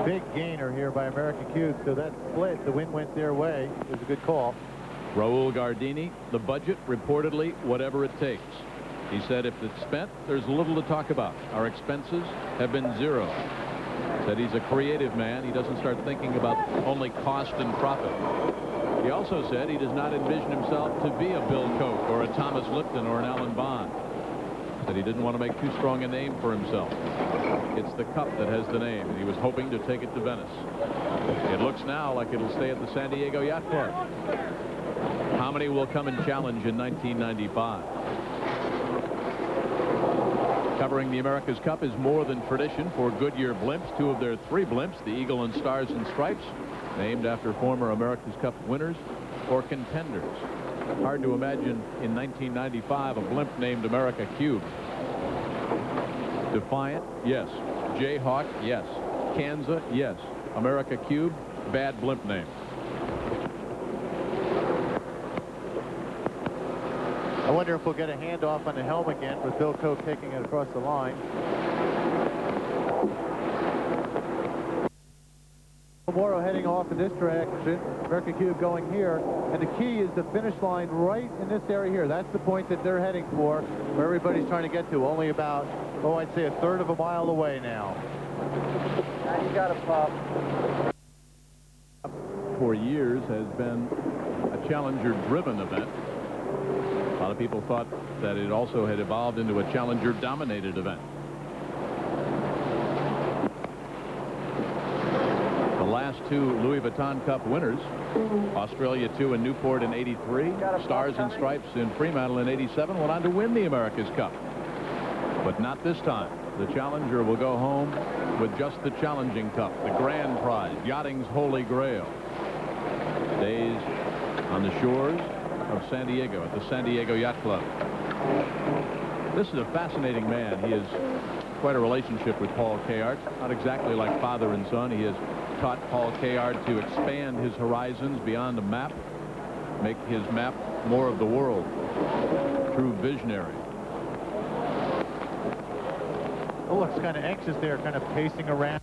Big gainer here by America Cube, so that split, the wind went their way. It was a good call. Raul Gardini, the budget, reportedly, whatever it takes. He said if it's spent, there's little to talk about. Our expenses have been 0. Said he's a creative man. He doesn't start thinking about only cost and profit. He also said he does not envision himself to be a Bill Koch or a Thomas Lipton or an Alan Bond. Said he didn't want to make too strong a name for himself. It's the Cup that has the name, and he was hoping to take it to Venice. It looks now like it'll stay at the San Diego Yacht Club. How many will come and challenge in 1995? Covering the America's Cup is more than tradition for Goodyear blimps. 2 of their 3 blimps, the Eagle and Stars and Stripes, named after former America's Cup winners or contenders. Hard to imagine in 1995 a blimp named America Cube. Defiant, yes. Jayhawk, yes. Kansas, yes. America Cube, bad blimp name. I wonder if we'll get a handoff on the helm again with Bill Koch taking it across the line. Moro heading off in this direction. America Cube going here. And the key is the finish line right in this area here. That's the point that they're heading for, where everybody's trying to get to. Only about, oh, I'd say 1/3 of a mile away now. Now you got a pop. For years has been a Challenger-driven event. A lot of people thought that it also had evolved into a Challenger-dominated event. The last 2 Louis Vuitton Cup winners, Australia 2 in Newport in '83, Stars and Stripes in Fremantle in '87, went on to win the America's Cup. But not this time. The Challenger will go home with just the Challenging Cup, the grand prize, yachting's holy grail. Days on the shores of San Diego at the San Diego Yacht Club. This is a fascinating man. He has quite a relationship with Paul Kayart. Not exactly like father and son. He has taught Paul Kayart to expand his horizons beyond the map, make his map more of the world. True visionary. Oh, looks kind of anxious there, kind of pacing around,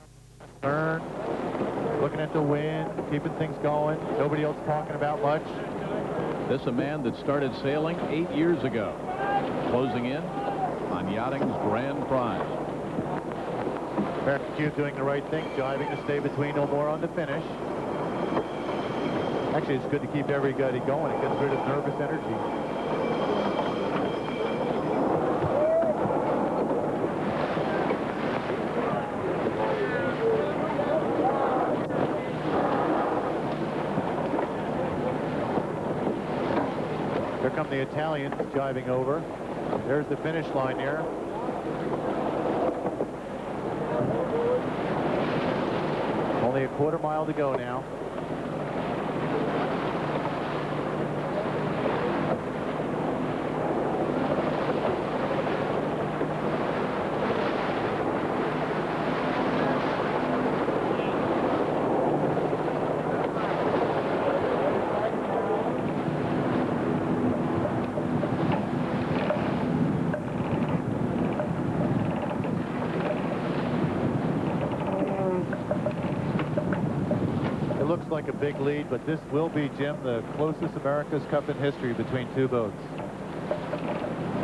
turn, looking at the wind, keeping things going. Nobody else talking about much. This a man that started sailing 8 years ago, closing in on yachting's grand prize. America Cube doing the right thing, jiving to stay between no more on the finish. Actually, it's good to keep everybody going. It gets rid of nervous energy. Here come the Italians jiving over. There's the finish line there. Only a 1/4 mile to go now. like a big lead, but this will be, Jim, the closest America's Cup in history between two boats.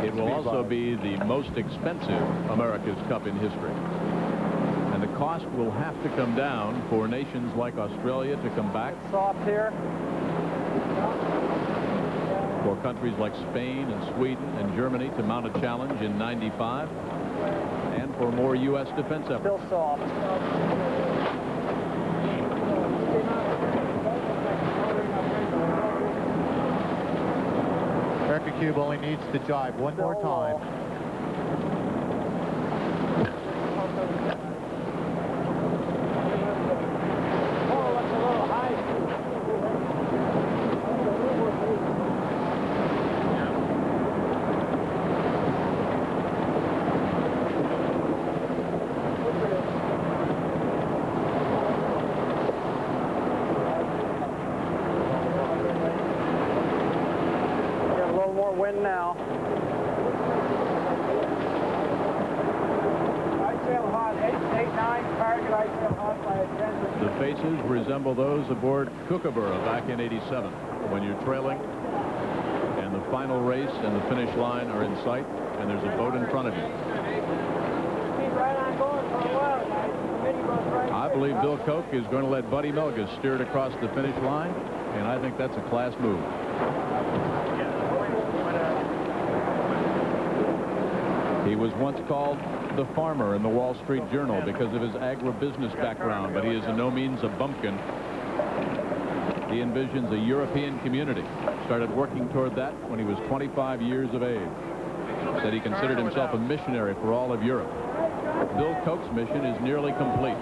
It will also be the most expensive America's Cup in history. And the cost will have to come down for nations like Australia to come back. Soft here. For countries like Spain and Sweden and Germany to mount a challenge in '95. And for more U.S. defense efforts. Still soft. America Cube only needs to jibe one more time. Wind now. Right-sail hot, 8-9, target right-sail hot by a 10. The faces resemble those aboard Kookaburra back in '87, when you're trailing and the final race and the finish line are in sight and there's a boat in front of you. I believe Bill Koch is going to let Buddy Melges steer it across the finish line, and I think that's a class move. He was once called the farmer in the Wall Street Journal because of his agribusiness background, but he is in no means a bumpkin. He envisions a European community. Started working toward that when he was 25 years of age. Said he considered himself a missionary for all of Europe. Bill Koch's mission is nearly complete.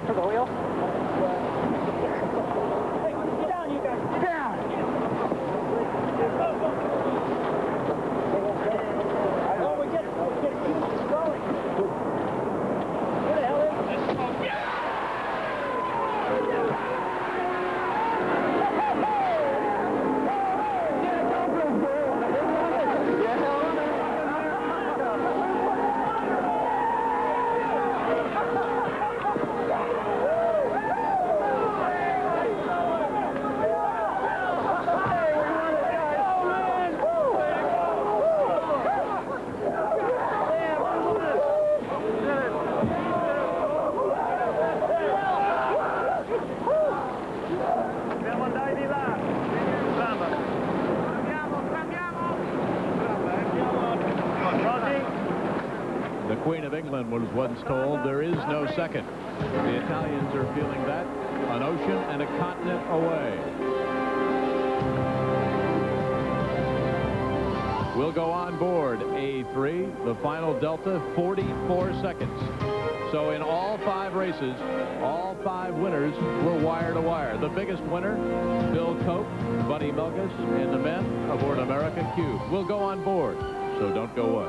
For the wheel. Hey, get down, you guys. Get down. Oh, we get accused going. Where the hell is it? The Queen of England was once told there is no second. The Italians are feeling that an ocean and a continent away. We'll go on board A3, the final delta, 44 seconds. So in all 5 races, all 5 winners were wire to wire. The biggest winner, Bill Koch, Buddy Melges, and the men aboard America Cube. We'll go on board, so don't go away.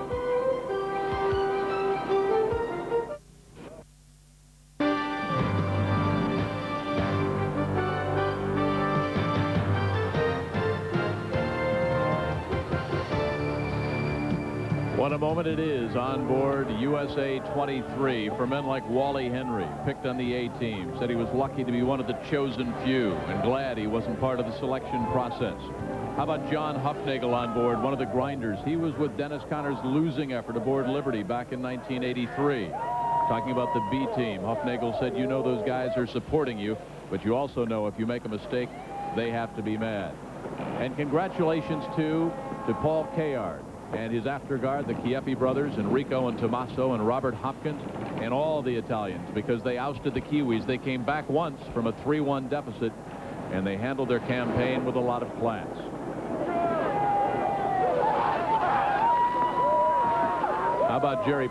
What a moment it is on board USA 23 for men like Wally Henry, picked on the A-team. Said he was lucky to be one of the chosen few and glad he wasn't part of the selection process. How about John Hufnagel on board, one of the grinders? He was with Dennis Conner's losing effort aboard Liberty back in 1983. Talking about the B team, Hufnagel said, you know those guys are supporting you, but you also know if you make a mistake, they have to be mad. And congratulations, too, to Paul Kayard and his afterguard, the Chieppi brothers, Enrico and Tommaso and Robert Hopkins, and all the Italians, because they ousted the Kiwis. They came back once from a 3-1 deficit, and they handled their campaign with a lot of class. How about Jerry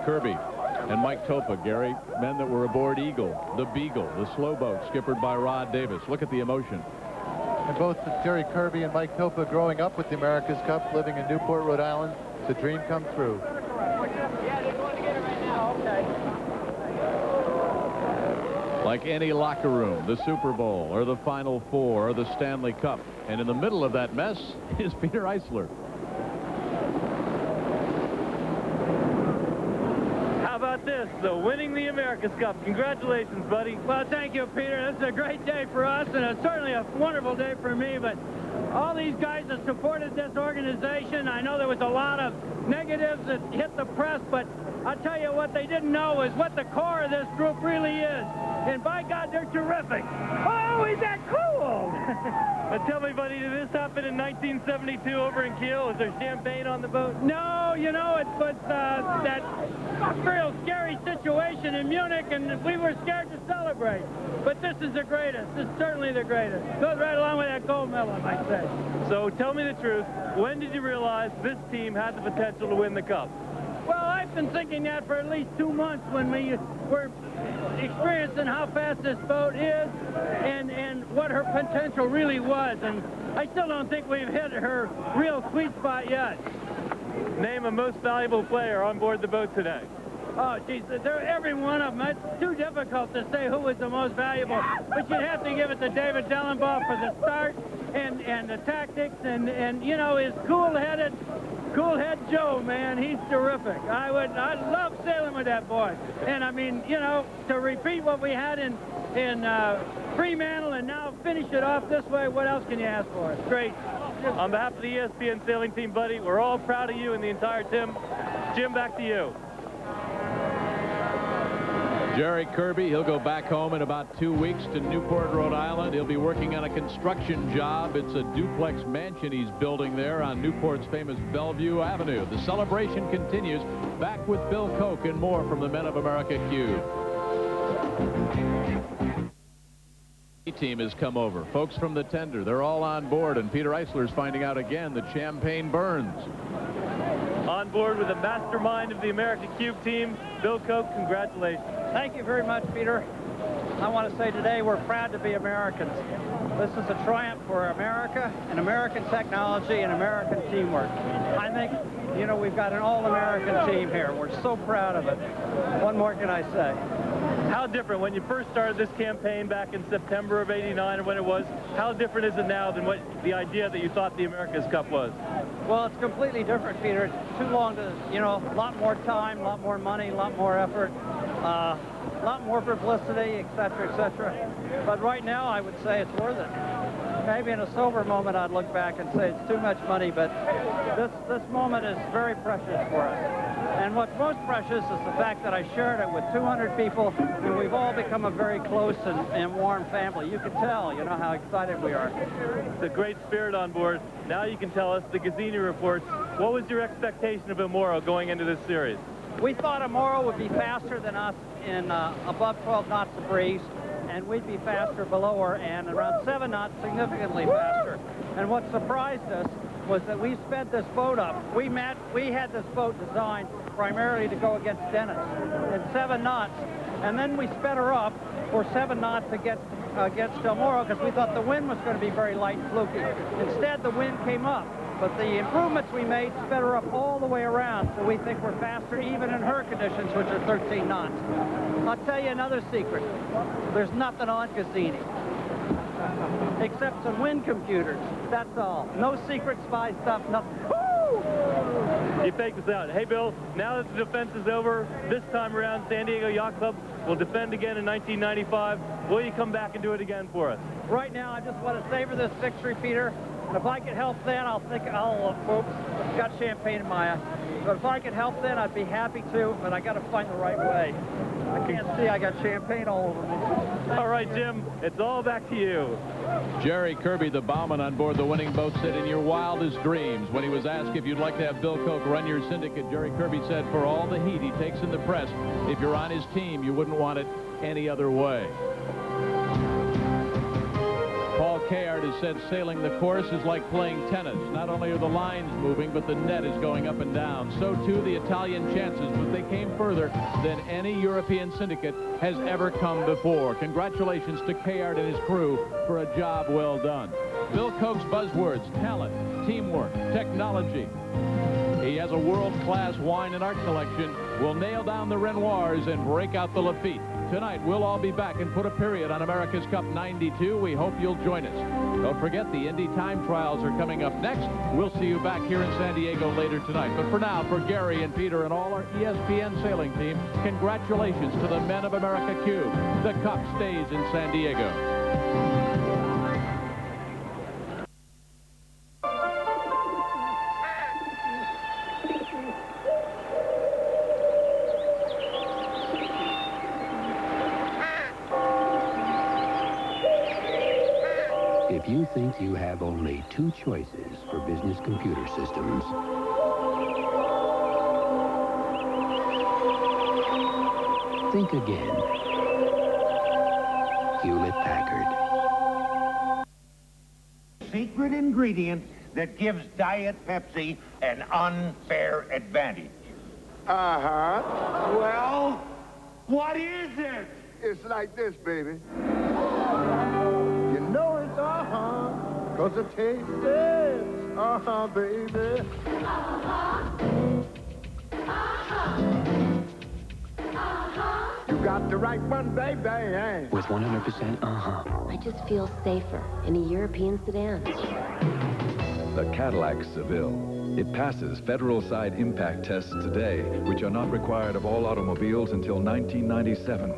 Kirby and Mike Topa, Gary, men that were aboard Eagle, the Beagle, the slow boat, skippered by Rod Davis. Look at the emotion. And both Jerry Kirby and Mike Topa growing up with the America's Cup, living in Newport, Rhode Island, the dream come true. Like any locker room, the Super Bowl, or the Final Four, or the Stanley Cup. And in the middle of that mess is Peter Eisler. How about this, though, winning the America's Cup? Congratulations, buddy. Well, thank you, Peter. This is a great day for us, and it's certainly a wonderful day for me, but all these guys that supported this organization, I know there was a lot of negatives that hit the press, but I'll tell you what they didn't know is what the core of this group really is. And by God, they're terrific. Oh, is that cool? Tell me, buddy, did this happen in 1972 over in Kiel? Was there champagne on the boat? No, you know, it was that real scary situation in Munich, and we were scared to celebrate. But this is the greatest. This is certainly the greatest. Goes right along with that gold medal, I might say. So tell me the truth. When did you realize this team had the potential to win the Cup? Well, I've been thinking that for at least 2 months when we were experiencing how fast this boat is and what her potential really was. And I still don't think we've hit her real sweet spot yet. Name a most valuable player on board the boat today. Oh, geez, they're every one of them. It's too difficult to say who was the most valuable. But you'd have to give it to David Dellenbaugh for the start and the tactics and you know, his cool-head Joe, man, he's terrific. I love sailing with that boy. And I mean, you know, to repeat what we had in Fremantle and now finish it off this way, what else can you ask for? It's great. On behalf of the ESPN sailing team, buddy, we're all proud of you and the entire team. Jim, back to you. Jerry Kirby, he'll go back home in about 2 weeks to Newport, Rhode Island. He'll be working on a construction job. It's a duplex mansion he's building there on Newport's famous Bellevue Avenue. The celebration continues. Back with Bill Koch and more from the Men of America Cube. Team has come over. Folks from the tender, they're all on board, and Peter Eisler's finding out again that champagne burns. On board with the mastermind of the America Cube team, Bill Koch, congratulations. Thank you very much, Peter. I want to say today we're proud to be Americans. This is a triumph for America and American technology and American teamwork. I think, you know, we've got an all-American team here. We're so proud of it. What more can I say? How different, when you first started this campaign back in September of '89 or when it was, how different is it now than what the idea that you thought the America's Cup was? Well, it's completely different, Peter. It's too long to, you know, a lot more time, a lot more money, a lot more effort, a lot more publicity, etc., etc. But right now, I would say it's worth it. Maybe in a sober moment, I'd look back and say it's too much money, but this moment is very precious for us. And what's most precious is the fact that I shared it with 200 people, and we've all become a very close and warm family. You can tell, you know, how excited we are. It's a great spirit on board. Now you can tell us, the Gardini reports, what was your expectation of Amoro going into this series? We thought Amoro would be faster than us in above 12 knots of breeze, and we'd be faster below her, and around 7 knots, significantly faster. And what surprised us was that we sped this boat up. We had this boat designed primarily to go against Dennis at 7 knots, and then we sped her up for 7 knots against Amoro because we thought the wind was going to be very light and fluky. Instead, the wind came up, but the improvements we made sped her up all the way around, so we think we're faster even in her conditions, which are 13 knots. I'll tell you another secret. There's nothing on Gardini except some wind computers. That's all. No secret spy stuff, nothing. Woo! You faked us out. Hey, Bill, now that the defense is over, this time around, San Diego Yacht Club will defend again in 1995. Will you come back and do it again for us? Right now, I just want to savor this victory, Peter. And if I could help then, oops, got champagne in my eye. But if I could help then, I'd be happy to, but I got to find the right way. I can't see. I got champagne all over me. All right, Jim, it's all back to you. Jerry Kirby, the bowman on board the winning boat, said in your wildest dreams, when he was asked if you'd like to have Bill Koch run your syndicate, Jerry Kirby said, for all the heat he takes in the press, if you're on his team, you wouldn't want it any other way. Paul Kayard has said sailing the course is like playing tennis. Not only are the lines moving, but the net is going up and down. So, too, the Italian chances, but they came further than any European syndicate has ever come before. Congratulations to Kayard and his crew for a job well done. Bill Koch's buzzwords: talent, teamwork, technology. He has a world-class wine and art collection. We'll nail down the Renoirs and break out the Lafite. Tonight, we'll all be back and put a period on America's Cup 92. We hope you'll join us. Don't forget, the Indy Time Trials are coming up next. We'll see you back here in San Diego later tonight. But for now, for Gary and Peter and all our ESPN sailing team, congratulations to the men of America Cube. The Cup stays in San Diego. If you think you have only two choices for business computer systems, think again. Hewlett-Packard. Secret ingredient that gives Diet Pepsi an unfair advantage. Uh-huh. Well, what is it? It's like this, baby. You know it's uh-huh, 'cause the taste is uh-huh, baby. You got the right one, baby. With 100% uh-huh. I just feel safer in a European sedan. The Cadillac Seville. It passes federal side impact tests today, which are not required of all automobiles until 1997.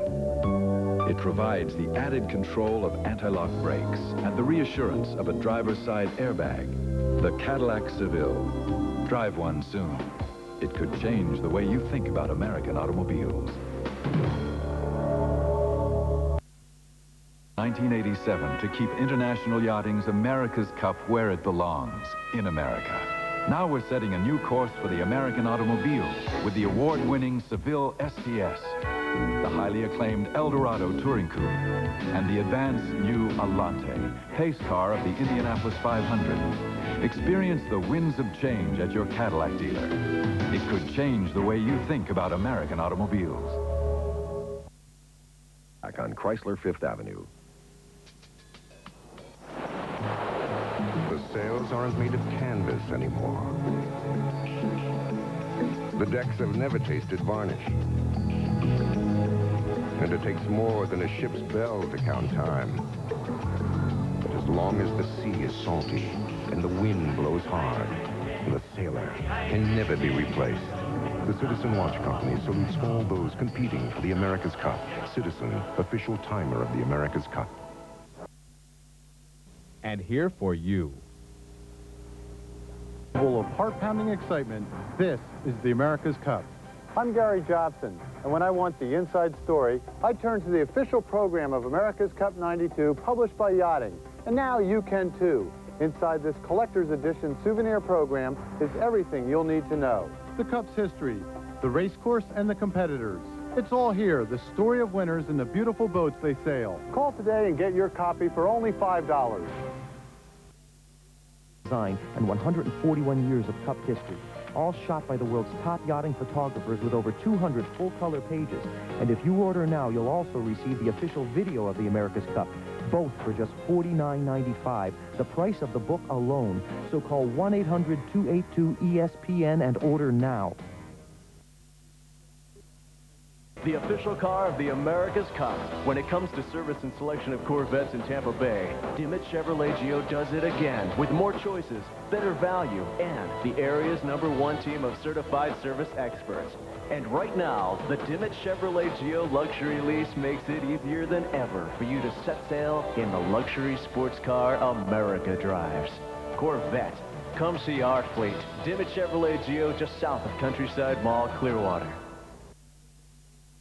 It provides the added control of anti-lock brakes and the reassurance of a driver's side airbag. The Cadillac Seville. Drive one soon. It could change the way you think about American automobiles. 1987 to keep international yachting's America's Cup where it belongs, in America. Now we're setting a new course for the American automobile with the award-winning Seville STS, the highly acclaimed Eldorado Touring Coupe, and the advanced new Alante, pace car of the Indianapolis 500. Experience the winds of change at your Cadillac dealer. It could change the way you think about American automobiles. Back on Chrysler Fifth Avenue. The sails aren't made of canvas anymore. The decks have never tasted varnish. And it takes more than a ship's bell to count time. But as long as the sea is salty and the wind blows hard, the sailor can never be replaced. The Citizen Watch Company salutes all those competing for the America's Cup. Citizen, official timer of the America's Cup. And here for you. Full of heart-pounding excitement, this is the America's Cup. I'm Gary Jobson, and when I want the inside story, I turn to the official program of America's Cup 92, published by Yachting. And now you can too. Inside this collector's edition souvenir program is everything you'll need to know. The Cup's history, the race course, and the competitors. It's all here, the story of winners and the beautiful boats they sail. Call today and get your copy for only $5. Design and 141 years of Cup history, all shot by the world's top yachting photographers with over 200 full-color pages. And if you order now, you'll also receive the official video of the America's Cup, both for just $49.95, the price of the book alone. So call 1-800-282-ESPN and order now. The official car of the America's Cup. When it comes to service and selection of Corvettes in Tampa Bay, Dimmitt Chevrolet Geo does it again with more choices, better value, and the area's #1 team of certified service experts. And right now, the Dimmitt Chevrolet Geo luxury lease makes it easier than ever for you to set sail in the luxury sports car America drives. Corvette. Come see our fleet. Dimmitt Chevrolet Geo just south of Countryside Mall, Clearwater.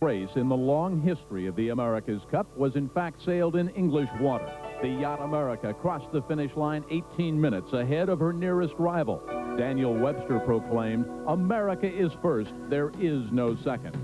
race in the long history of the America's Cup was in fact sailed in English water. The yacht America crossed the finish line 18 minutes ahead of her nearest rival. Daniel Webster proclaimed, "America is first, there is no second."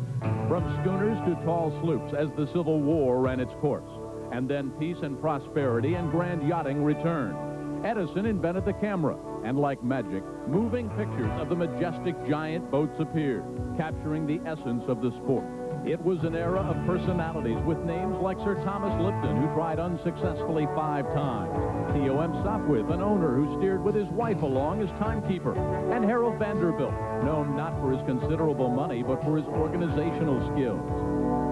From schooners to tall sloops as the Civil War ran its course. And then peace and prosperity and grand yachting returned. Edison invented the camera, and like magic, moving pictures of the majestic giant boats appeared, capturing the essence of the sport. It was an era of personalities with names like Sir Thomas Lipton, who tried unsuccessfully 5 times, Theo M. Sopwith, an owner who steered with his wife along as timekeeper, and Harold Vanderbilt, known not for his considerable money, but for his organizational skills.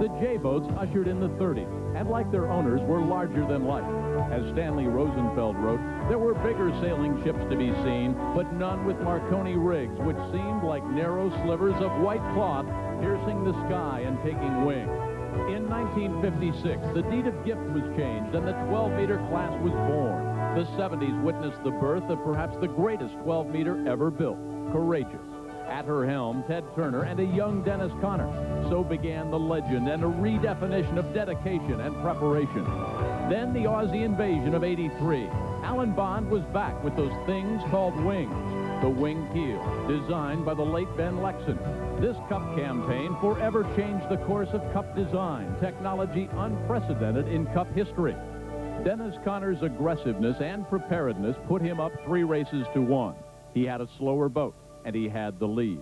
The J-boats ushered in the 30s, and like their owners, were larger than life. As Stanley Rosenfeld wrote, there were bigger sailing ships to be seen, but none with Marconi rigs, which seemed like narrow slivers of white cloth piercing the sky and taking wing. In 1956, the deed of gift was changed, and the 12-meter class was born. The 70s witnessed the birth of perhaps the greatest 12-meter ever built, Courageous. At her helm, Ted Turner and a young Dennis Conner. So began the legend and a redefinition of dedication and preparation. Then the Aussie invasion of '83. Alan Bond was back with those things called wings. The wing keel, designed by the late Ben Lexon. This Cup campaign forever changed the course of Cup design, technology unprecedented in Cup history. Dennis Conner's aggressiveness and preparedness put him up 3 races to 1. He had a slower boat, and he had the lead.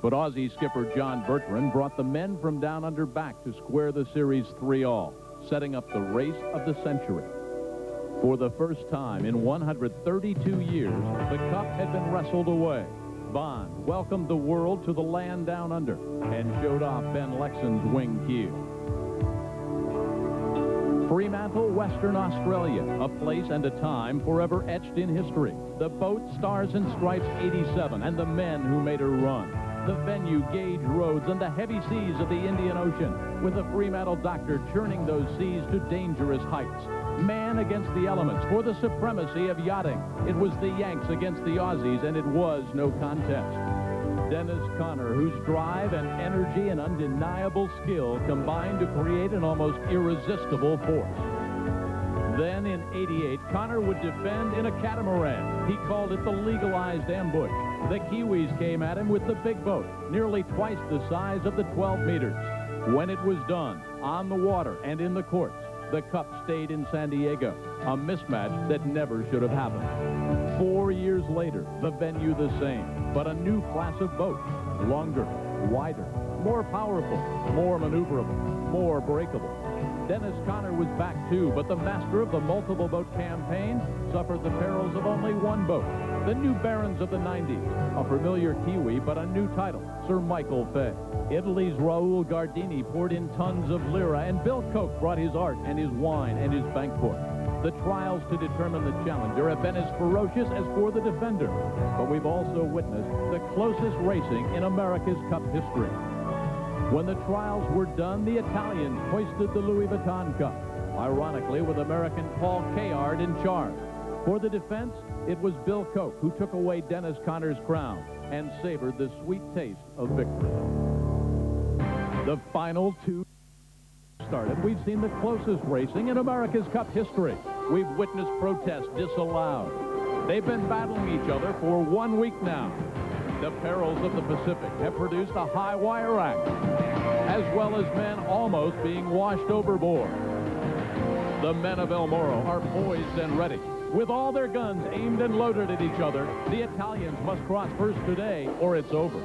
But Aussie skipper John Bertrand brought the men from down under back to square the series 3-all, setting up the race of the century. For the first time in 132 years, the Cup had been wrestled away. Bond welcomed the world to the land down under and showed off Ben Lexon's wing keel. Fremantle, Western Australia, a place and a time forever etched in history. The boat Stars and Stripes 87 and the men who made her run. The venue, Gage Roads, and the heavy seas of the Indian Ocean, with the Fremantle doctor churning those seas to dangerous heights. Man against the elements for the supremacy of yachting. It was the Yanks against the Aussies, and it was no contest. Dennis Conner, whose drive and energy and undeniable skill combined to create an almost irresistible force. Then in '88, Conner would defend in a catamaran. He called it the legalized ambush. The Kiwis came at him with the big boat, nearly twice the size of the 12 meters. When it was done, on the water and in the courts, the Cup stayed in San Diego, a mismatch that never should have happened. 4 years later, the venue the same, but a new class of boat, longer, wider, more powerful, more maneuverable, more breakable. Dennis Conner was back too, but the master of the multiple boat campaign suffered the perils of only one boat. The new barons of the 90s, a familiar Kiwi, but a new title, Sir Michael Fay. Italy's Raul Gardini poured in tons of lira, and Bill Koch brought his art and his wine and his bankbook. The trials to determine the challenger have been as ferocious as for the defender, but we've also witnessed the closest racing in America's Cup history. When the trials were done, the Italians hoisted the Louis Vuitton Cup, ironically with American Paul Kayard in charge. For the defense, it was Bill Koch who took away Dennis Conner's crown and savored the sweet taste of victory. The final 2 started. We've seen the closest racing in America's Cup history. We've witnessed protests disallowed. They've been battling each other for 1 week now. The perils of the Pacific have produced a high wire act, as well as men almost being washed overboard. The men of El Moro are poised and ready. With all their guns aimed and loaded at each other, the Italians must cross first today or it's over.